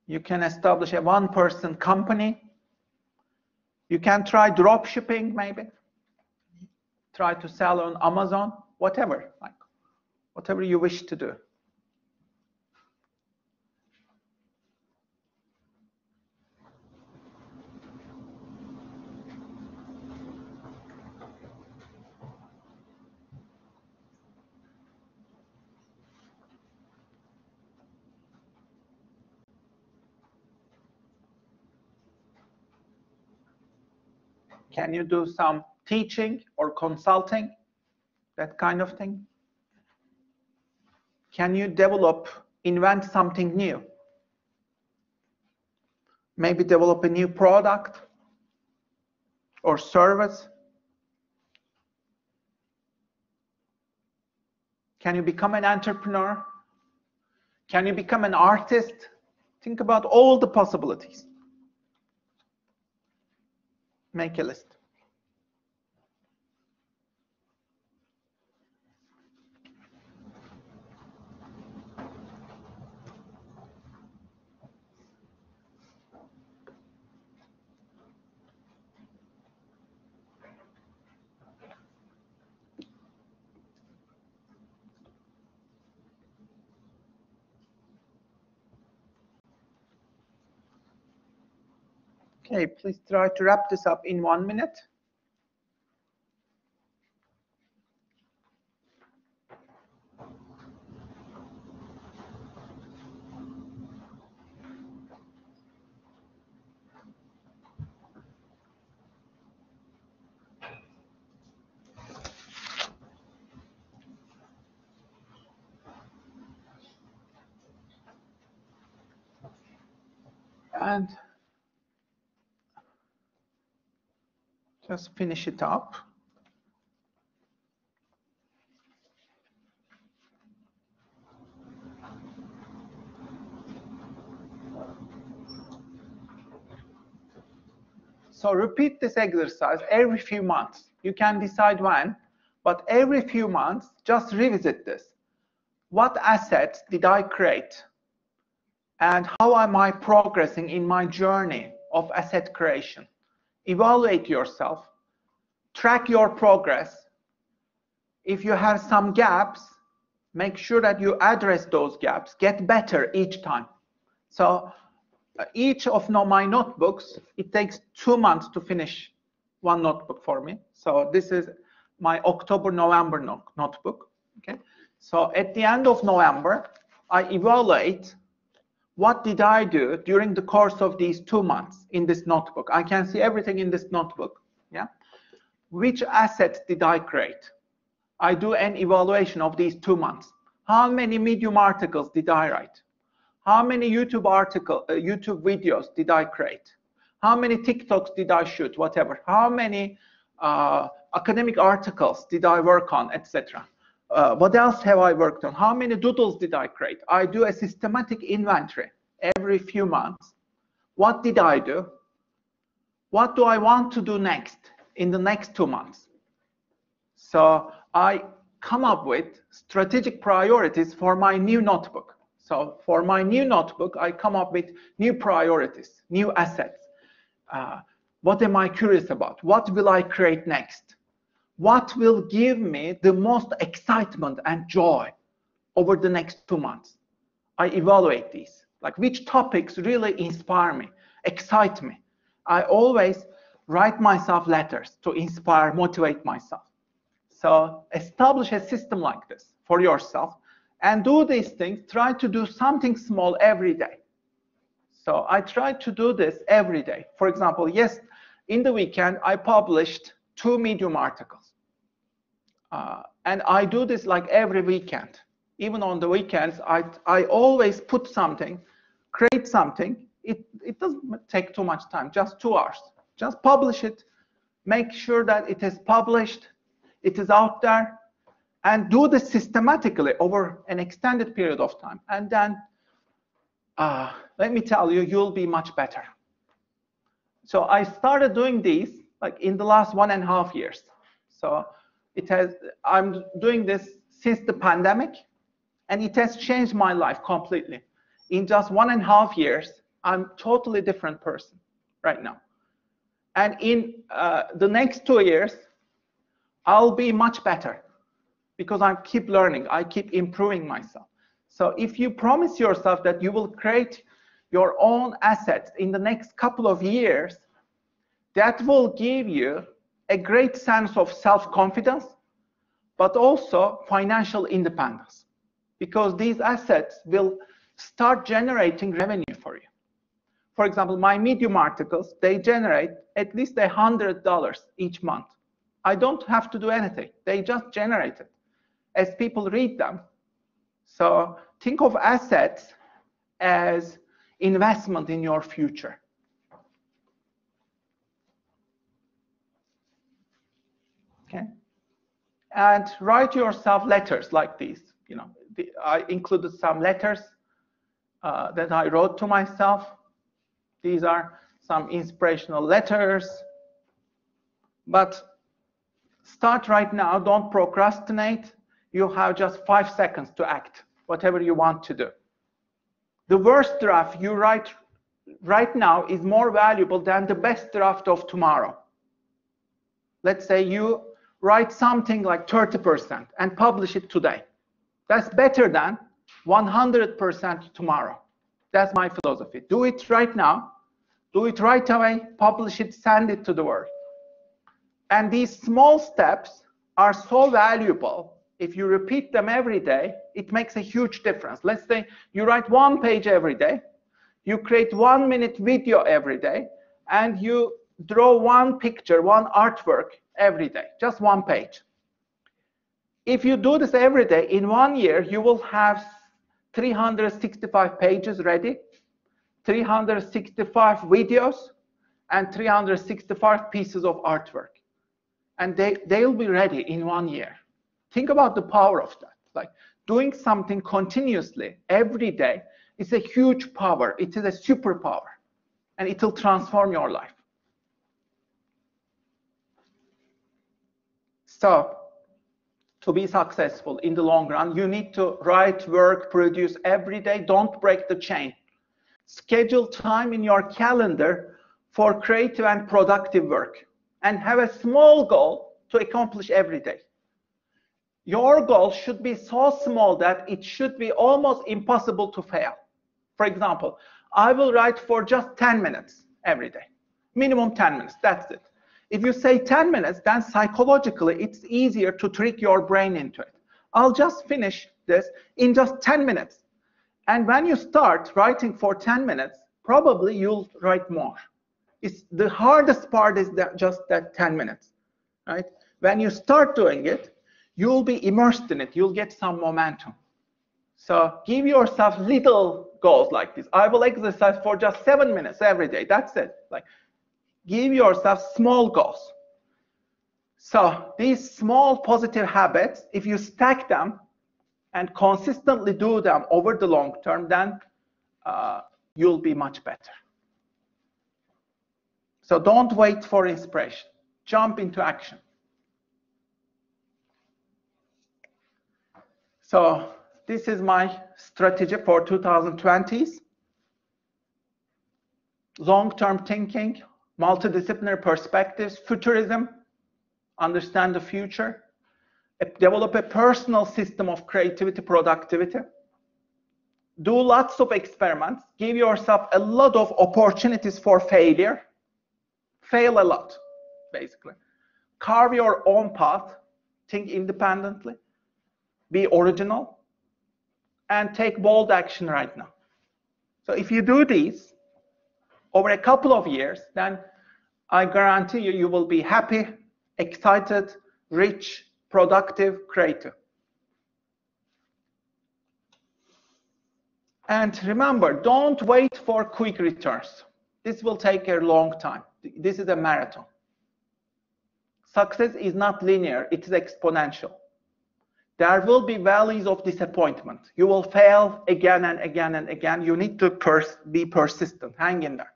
You can establish a one-person company. You can try drop shipping, maybe. Try to sell on Amazon, whatever, like whatever you wish to do. Can you do some teaching or consulting, that kind of thing? Can you develop, invent something new? Maybe develop a new product or service? Can you become an entrepreneur? Can you become an artist? Think about all the possibilities. Make a list. Okay, please try to wrap this up in 1 minute. And just finish it up. So repeat this exercise every few months. You can decide when, but every few months, just revisit this. What assets did I create? And how am I progressing in my journey of asset creation? Evaluate yourself, track your progress. If you have some gaps, make sure that you address those gaps, get better each time. So each of my notebooks, it takes 2 months to finish one notebook for me. So this is my October-November notebook. Okay. So at the end of November, I evaluate what did I do during the course of these 2 months in this notebook. I can see everything in this notebook. Yeah. Which assets did I create? I do an evaluation of these 2 months. How many Medium articles did I write? How many YouTube videos did I create? How many TikToks did I shoot? Whatever. How many academic articles did I work on, etc. What else have I worked on? How many doodles did I create? I do a systematic inventory every few months. What did I do? What do I want to do next in the next 2 months? So I come up with strategic priorities for my new notebook. So for my new notebook, I come up with new priorities, new assets. What am I curious about? What will I create next? What will give me the most excitement and joy over the next 2 months? I evaluate these, like which topics really inspire me, excite me. I always write myself letters to inspire, motivate myself. So establish a system like this for yourself and do these things. Try to do something small every day. So I try to do this every day. For example, yes, in the weekend, I published 2 Medium articles. And I do this like every weekend. Even on the weekends, I always put something, create something. It doesn't take too much time, just 2 hours. Just publish it, make sure that it is published, it is out there, and do this systematically over an extended period of time. And then, let me tell you, you'll be much better. So I started doing these like in the last 1.5 years. So I'm doing this since the pandemic, and it has changed my life completely. In just 1.5 years, I'm a totally different person right now. And in the next 2 years, I'll be much better because I keep learning, I keep improving myself. So if you promise yourself that you will create your own assets in the next couple of years, that will give you a great sense of self-confidence, but also financial independence, because these assets will start generating revenue for you. For example, my Medium articles, they generate at least $100 each month. I don't have to do anything. They just generate it as people read them. So think of assets as investment in your future. Okay. And write yourself letters like these. You know, I included some letters that I wrote to myself. These are some inspirational letters. But start right now. Don't procrastinate. You have just 5 seconds to act, whatever you want to do. The worst draft you write right now is more valuable than the best draft of tomorrow. Let's say you write something like 30% and publish it today. That's better than 100% tomorrow. That's my philosophy. Do it right now. Do it right away, publish it, send it to the world. And these small steps are so valuable. If you repeat them every day, it makes a huge difference. Let's say you write 1 page every day, you create 1-minute video every day, and you draw 1 picture, 1 artwork every day, just 1 page. If you do this every day, in 1 year, you will have 365 pages ready, 365 videos, and 365 pieces of artwork. And they'll be ready in 1 year. Think about the power of that. Like doing something continuously every day is a huge power. It is a superpower, and it will transform your life. So, to be successful in the long run, you need to write, work, produce every day. Don't break the chain. Schedule time in your calendar for creative and productive work, and have a small goal to accomplish every day. Your goal should be so small that it should be almost impossible to fail. For example, I will write for just 10 minutes every day. Minimum 10 minutes, that's it. If you say 10 minutes, then psychologically it's easier to trick your brain into it. I'll just finish this in just 10 minutes. And when you start writing for 10 minutes, probably you'll write more. It's the hardest part is just that 10 minutes, right? When you start doing it, you'll be immersed in it. You'll get some momentum. So give yourself little goals like this. I will exercise for just 7 minutes every day. That's it. Like, give yourself small goals. So these small positive habits, if you stack them and consistently do them over the long term, then you'll be much better. So don't wait for inspiration. Jump into action. So this is my strategy for 2020s. Long-term thinking, multidisciplinary perspectives, futurism, understand the future, develop a personal system of creativity, productivity, do lots of experiments, give yourself a lot of opportunities for failure, fail a lot, basically. Carve your own path, think independently, be original, and take bold action right now. So if you do these over a couple of years, then I guarantee you, you will be happy, excited, rich, productive, creative. And remember, don't wait for quick returns. This will take a long time. This is a marathon. Success is not linear, it is exponential. There will be valleys of disappointment. You will fail again and again and again. You need to be persistent, hang in there.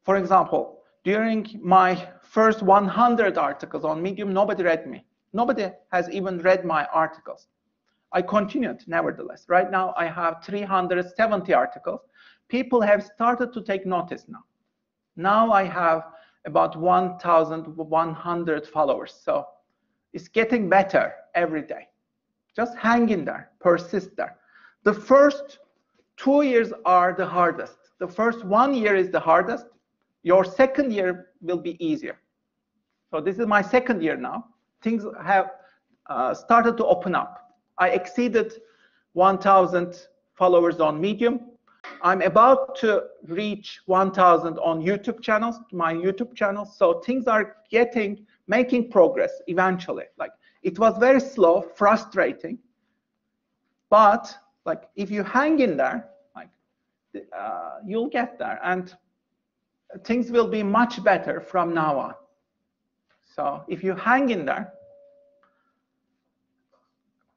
For example, during my first 100 articles on Medium, nobody read me. Nobody has even read my articles. I continued, nevertheless. Right now, I have 370 articles. People have started to take notice now. Now I have about 1,100 followers. So it's getting better every day. Just hang in there, persist there. The first 2 years are the hardest. The first 1 year is the hardest. Your second year will be easier. So this is my second year now. Things have started to open up. I exceeded 1,000 followers on Medium. I'm about to reach 1,000 on YouTube channels, my YouTube channel. So things are making progress eventually. Like, it was very slow, frustrating, but like if you hang in there, like you'll get there, and things will be much better from now on. So if you hang in there,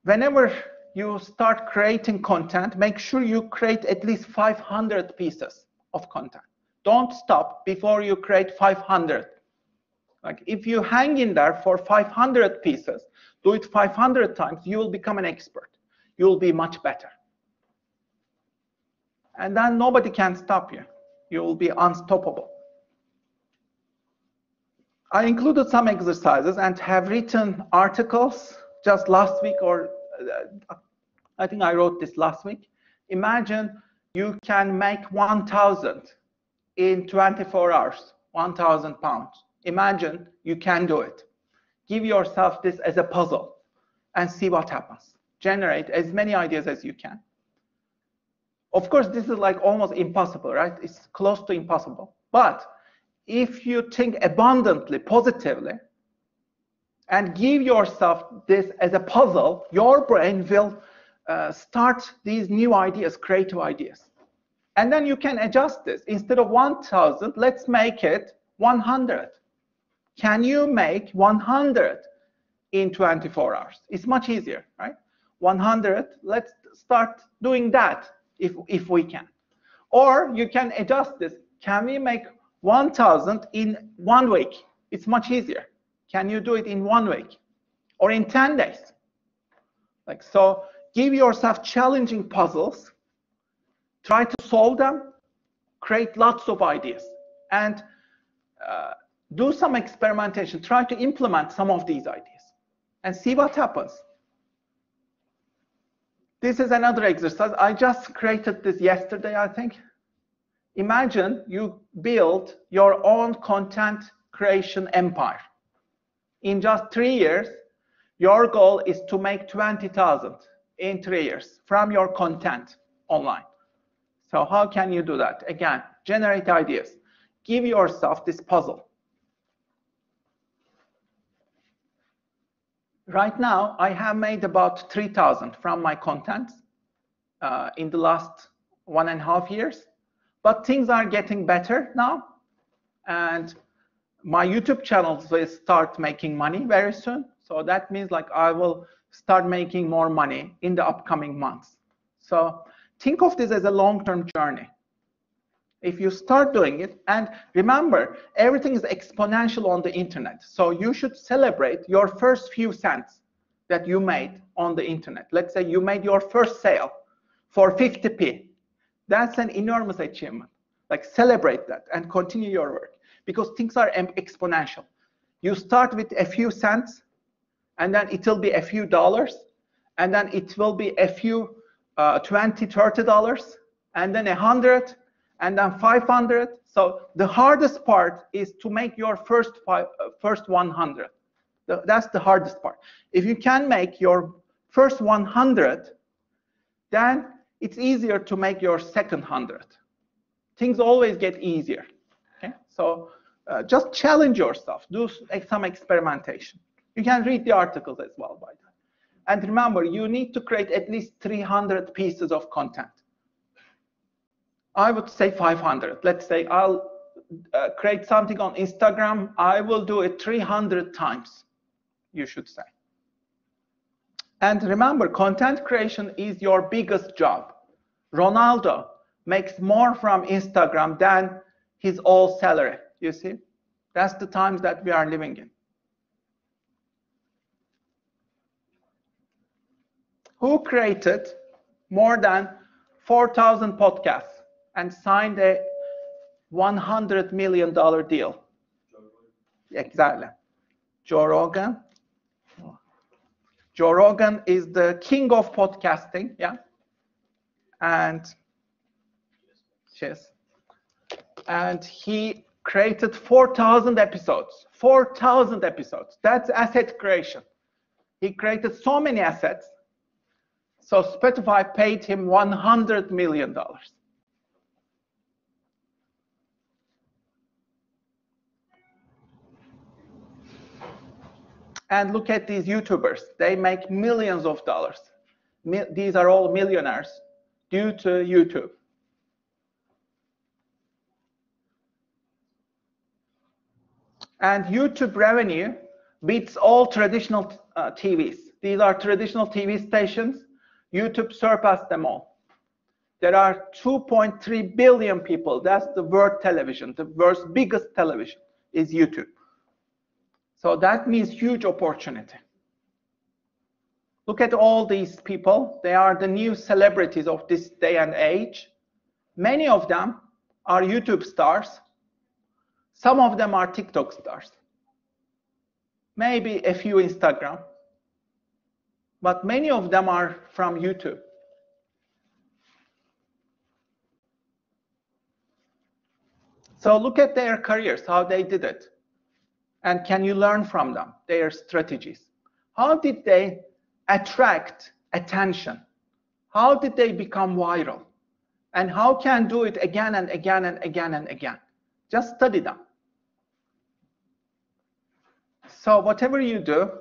whenever you start creating content, make sure you create at least 500 pieces of content. Don't stop before you create 500. Like, if you hang in there for 500 pieces, do it 500 times, you will become an expert. You will be much better. And then nobody can stop you. You will be unstoppable. I included some exercises and have written articles just last week, or I think I wrote this last week. Imagine you can make 1,000 in 24 hours, 1,000 pounds. Imagine you can do it. Give yourself this as a puzzle and see what happens. Generate as many ideas as you can. Of course, this is like almost impossible, right? It's close to impossible. But if you think abundantly, positively, and give yourself this as a puzzle, your brain will start these new ideas, creative ideas. And then you can adjust this. Instead of 1,000, let's make it 100. Can you make 100 in 24 hours? It's much easier, right? 100, let's start doing that if we can. Or you can adjust this. Can we make 1,000 in 1 week? It's much easier. Can you do it in 1 week or in 10 days? Like, so give yourself challenging puzzles, try to solve them, create lots of ideas, and do some experimentation. Try to implement some of these ideas and see what happens. This is another exercise. I just created this yesterday, I think. Imagine you build your own content creation empire. In just 3 years, your goal is to make 20,000 in 3 years from your content online. So how can you do that? Again, generate ideas. Give yourself this puzzle. Right now, I have made about 3,000 from my content in the last 1.5 years. But things are getting better now. And my YouTube channels will start making money very soon. So that means like I will start making more money in the upcoming months. So think of this as a long-term journey. If you start doing it, and remember, everything is exponential on the internet. So you should celebrate your first few cents that you made on the internet. Let's say you made your first sale for 50p. That's an enormous achievement. Like, celebrate that and continue your work, because things are exponential. You start with a few cents, and then it will be a few dollars, and then it will be a few $20, $30, and then 100, and then 500. So the hardest part is to make your first 100. That's the hardest part. If you can make your first 100, then it's easier to make your second 100. Things always get easier. Okay? So just challenge yourself. Do some experimentation. You can read the articles as well, by the way. And remember, you need to create at least 300 pieces of content. I would say 500. Let's say I'll create something on Instagram. I will do it 300 times, you should say. And remember, content creation is your biggest job. Ronaldo makes more from Instagram than his whole salary, you see? That's the times that we are living in. Who created more than 4,000 podcasts and signed a $100 million deal? Exactly. Joe Rogan. Joe Rogan is the king of podcasting, yeah? And yes. And he created 4,000 episodes. 4,000 episodes. That's asset creation. He created so many assets. So Spotify paid him $100 million. And look at these YouTubers. They make millions of dollars. These are all millionaires due to YouTube. And YouTube revenue beats all traditional TVs. These are traditional TV stations. YouTube surpassed them all. There are 2.3 billion people. That's the world television. The world's biggest television is YouTube. So that means huge opportunity. Look at all these people. They are the new celebrities of this day and age. Many of them are YouTube stars. Some of them are TikTok stars. Maybe a few Instagram. But many of them are from YouTube. So look at their careers, how they did it. And can you learn from them, their strategies? How did they attract attention? How did they become viral? And how can do it again and again and again and again? Just study them. So whatever you do,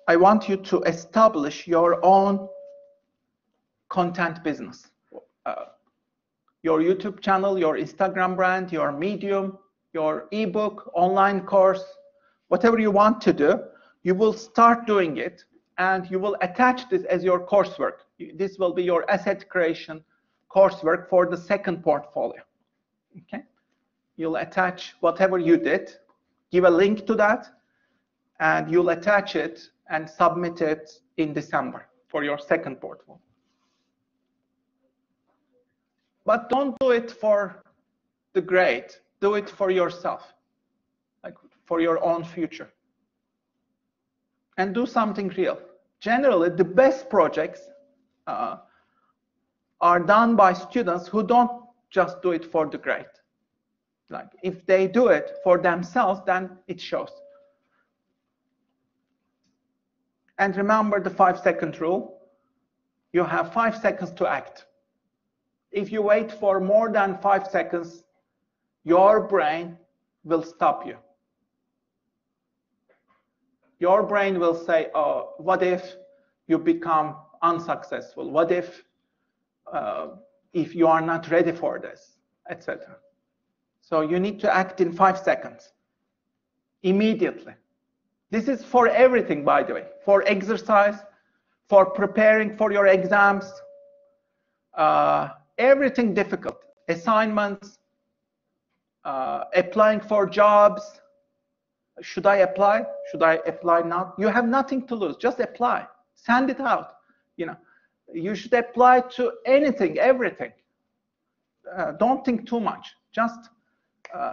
I want you to establish your own content business. Your YouTube channel, your Instagram brand, your Medium, your ebook, online course, whatever you want to do, you will start doing it and you will attach this as your coursework. This will be your asset creation coursework for the second portfolio. Okay? You'll attach whatever you did, give a link to that, and you'll attach it and submit it in December for your second portfolio. But don't do it for the grade. Do it for yourself, like for your own future. And do something real. Generally, the best projects are done by students who don't just do it for the grade. Like if they do it for themselves, then it shows. And remember the 5-second rule. You have 5 seconds to act. If you wait for more than 5 seconds, your brain will stop you. Your brain will say, oh, what if you become unsuccessful? What if you are not ready for this, etc. So you need to act in 5 seconds, immediately. This is for everything, by the way, for exercise, for preparing for your exams, everything difficult, assignments, applying for jobs. Should I apply? Should I apply now? You have nothing to lose. Just apply. Send it out. You should apply to anything, everything. Don't think too much. Just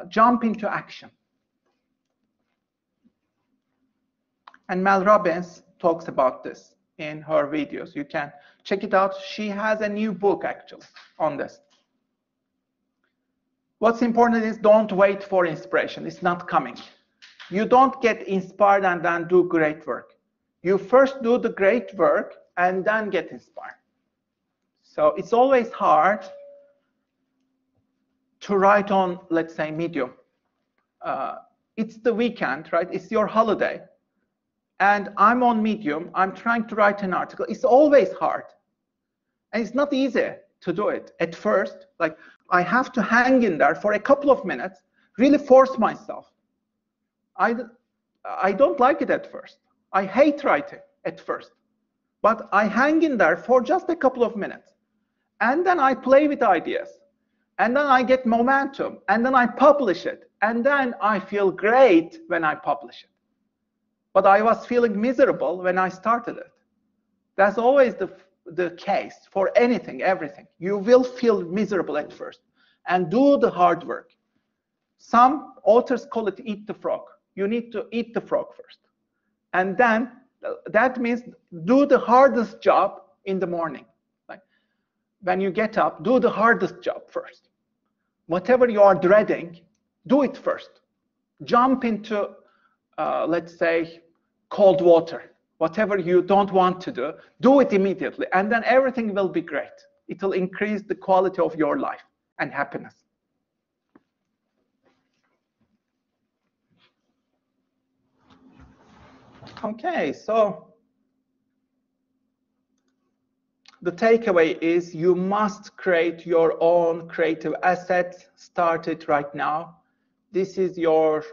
jump into action. And Mel Robbins talks about this in her videos. You can check it out. She has a new book actually on this. What's important is don't wait for inspiration. It's not coming. You don't get inspired and then do great work. You first do the great work and then get inspired. So it's always hard to write on, let's say, Medium. It's the weekend, right? It's your holiday. And I'm on Medium. I'm trying to write an article. It's always hard. And it's not easy to do it at first. Like I have to hang in there for a couple of minutes, really force myself. I don't like it at first. I hate writing at first. But I hang in there for just a couple of minutes. And then I play with ideas. And then I get momentum. And then I publish it. And then I feel great when I publish it. But I was feeling miserable when I started it. That's always the case for anything, everything. You will feel miserable at first. And do the hard work. Some authors call it eat the frog. You need to eat the frog first. And then that means do the hardest job in the morning. Like when you get up, do the hardest job first. Whatever you are dreading, do it first. Jump into, let's say, cold water. Whatever you don't want to do it immediately. And then everything will be great. It will increase the quality of your life and happiness. Okay, so the takeaway is you must create your own creative assets. Start it right now. This is your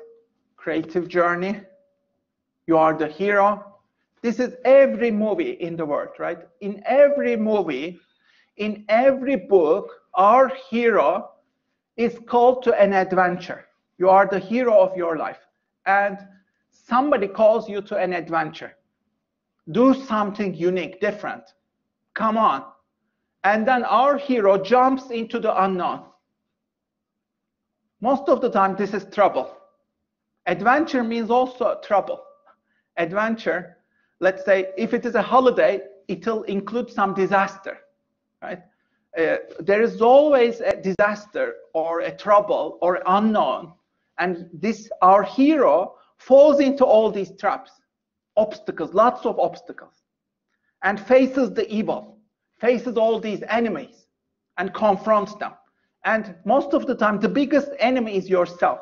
creative journey. You are the hero. This is every movie in the world, right? In every movie, in every book, our hero is called to an adventure. You are the hero of your life. And somebody calls you to an adventure. Do something unique, different. Come on. And then our hero jumps into the unknown. Most of the time, this is trouble. Adventure means also trouble. Adventure, let's say, if it is a holiday, it will include some disaster, right? There is always a disaster or a trouble or unknown, and our hero falls into all these traps, obstacles, lots of obstacles, and faces the evil, faces all these enemies, and confronts them. And most of the time, the biggest enemy is yourself.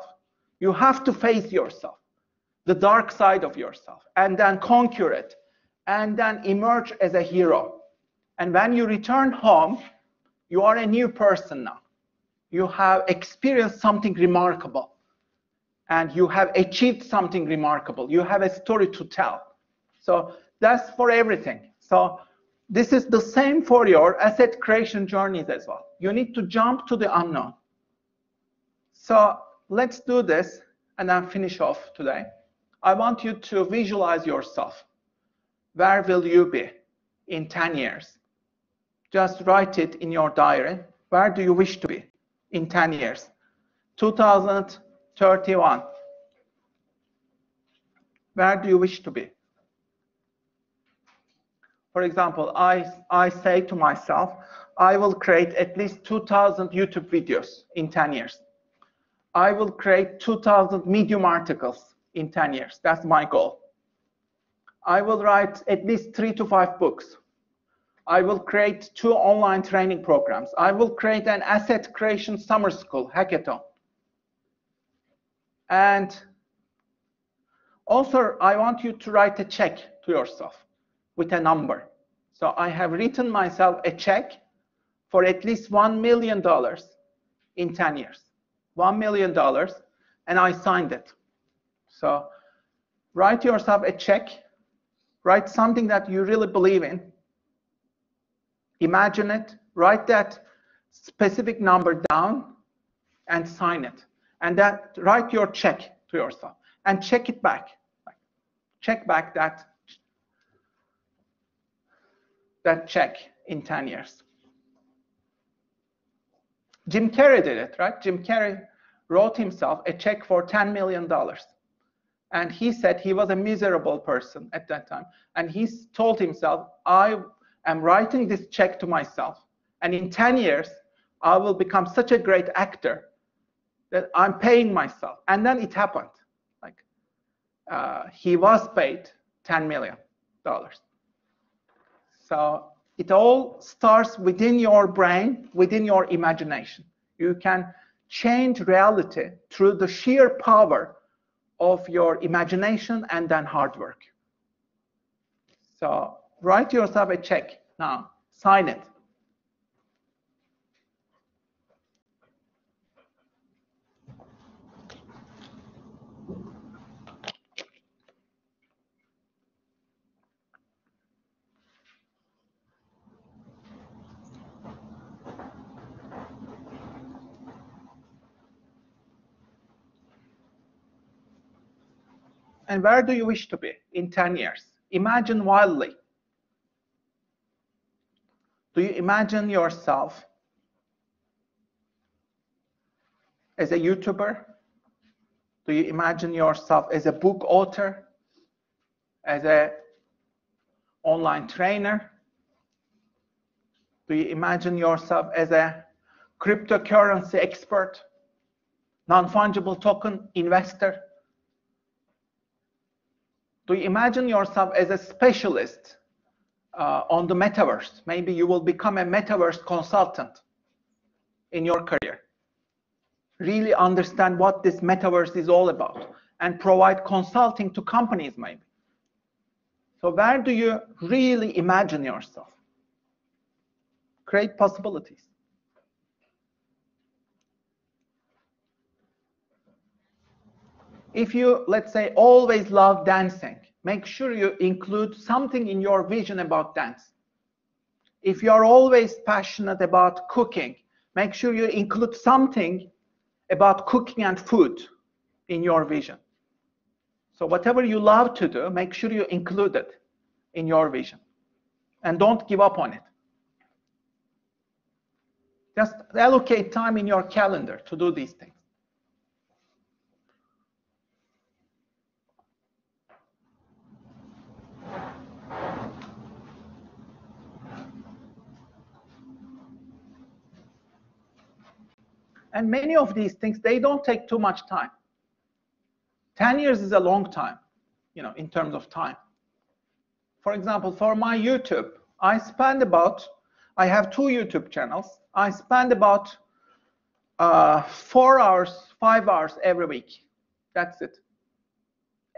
You have to face yourself, the dark side of yourself, and then conquer it, and then emerge as a hero. And when you return home, you are a new person now. You have experienced something remarkable, and you have achieved something remarkable. You have a story to tell. So that's for everything. So this is the same for your asset creation journeys as well. You need to jump to the unknown. So let's do this and then finish off today. I want you to visualize yourself. Where will you be in 10 years? Just write it in your diary. Where do you wish to be in 10 years? 2031. Where do you wish to be? For example, I say to myself, I will create at least 2,000 YouTube videos in 10 years. I will create 2,000 Medium articles in 10 years. That's my goal. I will write at least 3 to 5 books. I will create 2 online training programs. I will create an asset creation summer school hackathon. And also, I want you to write a check to yourself with a number. So I have written myself a check for at least $1 million in 10 years. $1 million, and I signed it. So write yourself a check, write something that you really believe in, imagine it, write that specific number down, and sign it. And then write your check to yourself, and check it back. Check back that check in 10 years. Jim Carrey did it, right? Jim Carrey wrote himself a check for $10 million. And he said he was a miserable person at that time. And he told himself, I am writing this check to myself. And in 10 years, I will become such a great actor that I'm paying myself. And then it happened. He was paid $10 million. So it all starts within your brain, within your imagination. You can change reality through the sheer power of your imagination and then hard work. So write yourself a check now, sign it. And where do you wish to be in 10 years? Imagine wildly. Do you imagine yourself as a YouTuber? Do you imagine yourself as a book author? As an online trainer? Do you imagine yourself as a cryptocurrency expert? Non-fungible token investor? Do you imagine yourself as a specialist on the Metaverse? Maybe you will become a Metaverse consultant in your career. Really understand what this Metaverse is all about and provide consulting to companies maybe. So where do you really imagine yourself? Great possibilities. If you, let's say, always love dancing, make sure you include something in your vision about dance. If you are always passionate about cooking, make sure you include something about cooking and food in your vision. So whatever you love to do, make sure you include it in your vision. And don't give up on it. Just allocate time in your calendar to do these things. And many of these things, they don't take too much time. 10 years is a long time, you know, in terms of time. For example, for my YouTube, I have 2 YouTube channels. I spend about 4 hours, 5 hours every week. That's it.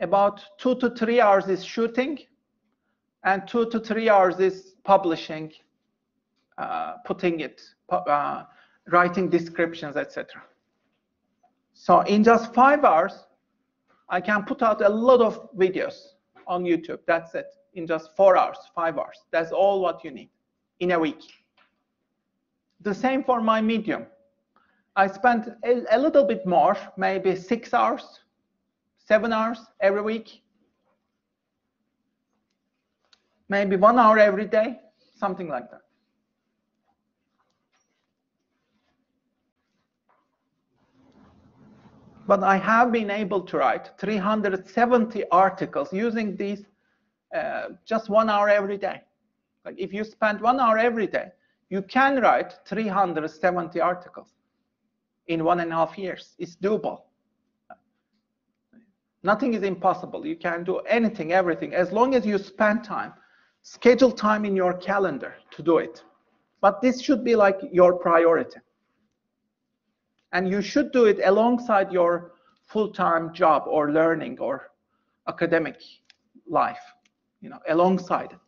About 2 to 3 hours is shooting, and 2 to 3 hours is publishing, putting it, writing descriptions, etc. So in just 5 hours, I can put out a lot of videos on YouTube. That's it. In just 4 hours, 5 hours. That's all what you need in a week. The same for my Medium. I spent a little bit more, maybe 6 hours, 7 hours every week. Maybe 1 hour every day, something like that. But I have been able to write 370 articles using these just 1 hour every day. Like if you spend 1 hour every day, you can write 370 articles in 1.5 years. It's doable. Nothing is impossible. You can do anything, everything, as long as you spend time, schedule time in your calendar to do it. But this should be like your priority. And you should do it alongside your full-time job or learning or academic life, you know, alongside it.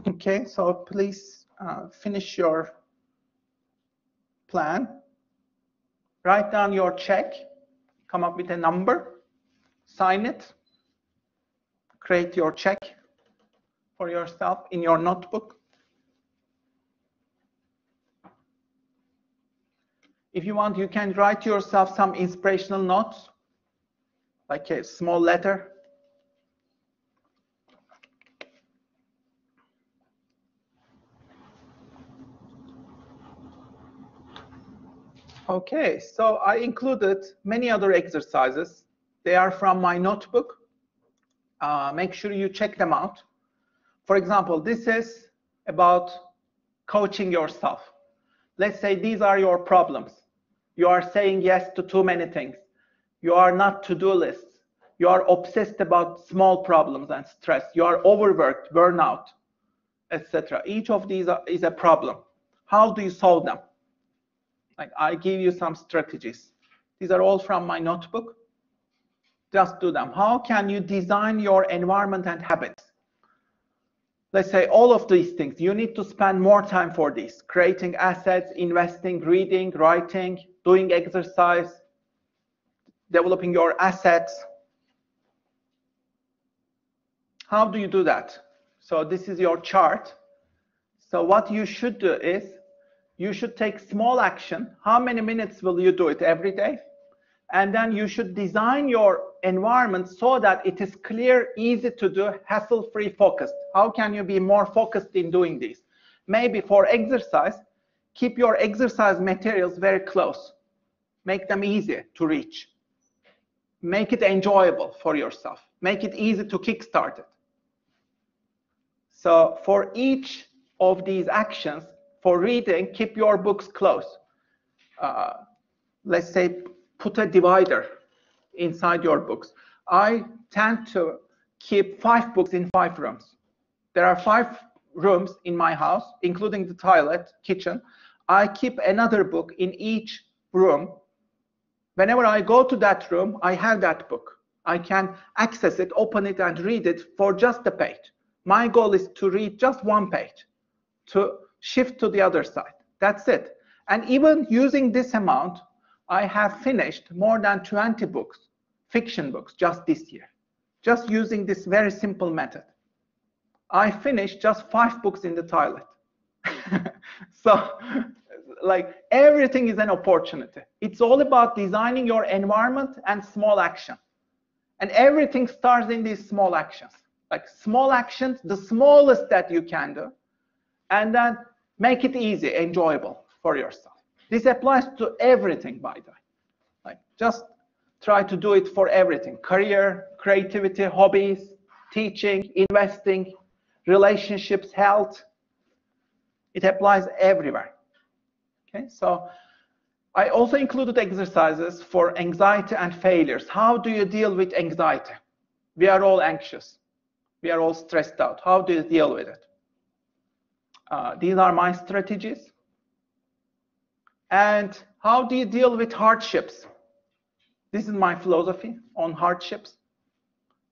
Okay, so please finish your plan. Write down your check, come up with a number, sign it, create your check for yourself in your notebook. If you want, you can write yourself some inspirational notes, like a small letter. Okay, so I included many other exercises. They are from my notebook. Make sure you check them out. For example, this is about coaching yourself. Let's say these are your problems. You are saying yes to too many things. You are not to-do lists. You are obsessed about small problems and stress. You are overworked, burnout, etc. Each of these is a problem. How do you solve them? Like I give you some strategies. These are all from my notebook. Just do them. How can you design your environment and habits? Let's say all of these things, you need to spend more time for these, creating assets, investing, reading, writing, doing exercise, developing your assets. How do you do that? So this is your chart. So what you should do is, you should take small action. How many minutes will you do it every day? And then you should design your environment so that it is clear, easy to do, hassle-free, focused. How can you be more focused in doing this? Maybe for exercise, keep your exercise materials very close. Make them easy to reach. Make it enjoyable for yourself. Make it easy to kickstart it. So for each of these actions, for reading, keep your books close. Let's say put a divider inside your books. I tend to keep 5 books in 5 rooms. There are 5 rooms in my house, including the toilet, kitchen. I keep another book in each room. Whenever I go to that room, I have that book. I can access it, open it, and read it for just a page. My goal is to read just 1 page, to shift to the other side. That's it. And even using this amount, I have finished more than 20 books, fiction books, just this year, just using this very simple method. I finished just 5 books in the toilet. So, like, everything is an opportunity. It's all about designing your environment and small action. And everything starts in these small actions. Like small actions, the smallest that you can do, and then make it easy, enjoyable for yourself. This applies to everything, by the way. Like, just try to do it for everything. Career, creativity, hobbies, teaching, investing, relationships, health. It applies everywhere. Okay, so I also included exercises for anxiety and failures. How do you deal with anxiety? We are all anxious. We are all stressed out. How do you deal with it? These are my strategies. And how do you deal with hardships? This is my philosophy on hardships.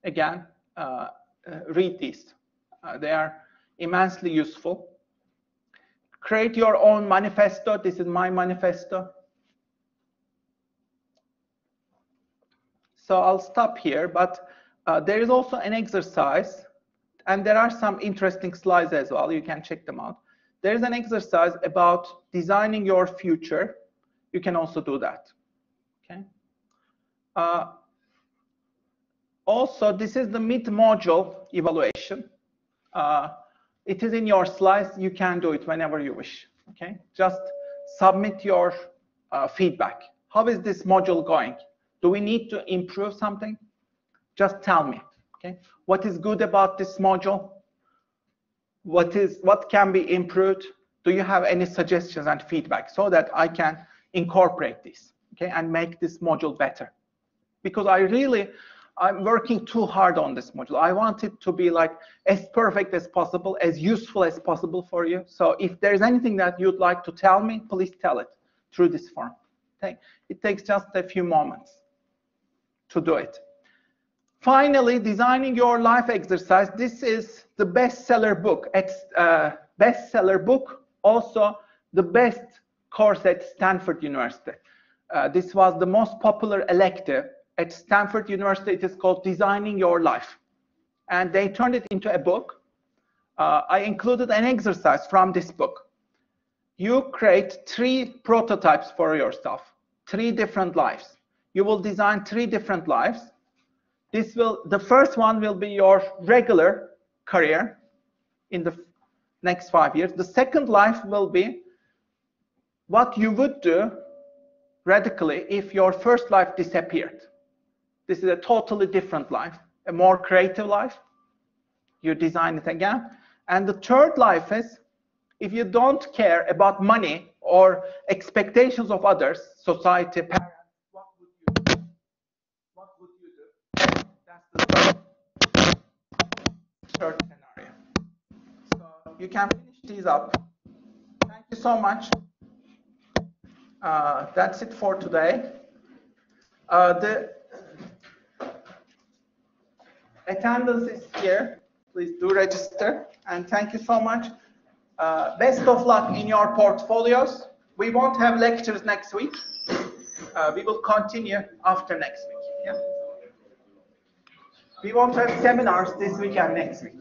Again, read these. They are immensely useful. Create your own manifesto. This is my manifesto. So I'll stop here, but there is also an exercise, and there are some interesting slides as well. You can check them out. There is an exercise about designing your future. You can also do that. Okay. Also, this is the mid-module evaluation. It is in your slides. You can do it whenever you wish. Okay. Just submit your feedback. How is this module going? Do we need to improve something? Just tell me. Okay. What is good about this module? What can be improved? Do you have any suggestions and feedback so that I can incorporate this, okay, and make this module better? Because I'm working too hard on this module. I want it to be like as perfect as possible, as useful as possible for you. So if there's anything that you'd like to tell me, please tell it through this form. Okay? It takes just a few moments to do it. Finally, designing your life exercise. This is the bestseller book. It's bestseller book, also the best course at Stanford University. This was the most popular elective at Stanford University. It is called Designing Your Life. And they turned it into a book. I included an exercise from this book. You create 3 prototypes for yourself, 3 different lives. You will design 3 different lives. The first one will be your regular career in the next 5 years. The second life will be what you would do radically if your first life disappeared. This is a totally different life, a more creative life. You design it again. And the third life is, if you don't care about money or expectations of others, society, parents, what would you do? What would you do? That's the third scenario. So you can finish these up. Thank you so much. That's it for today. The attendance is here. Please do register. And thank you so much. Best of luck in your portfolios. We won't have lectures next week. We will continue after next week. Yeah? We won't have seminars this week and next week.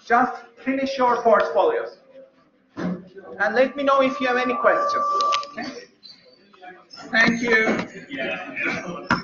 Just finish your portfolios. And let me know if you have any questions. Okay? Thank you.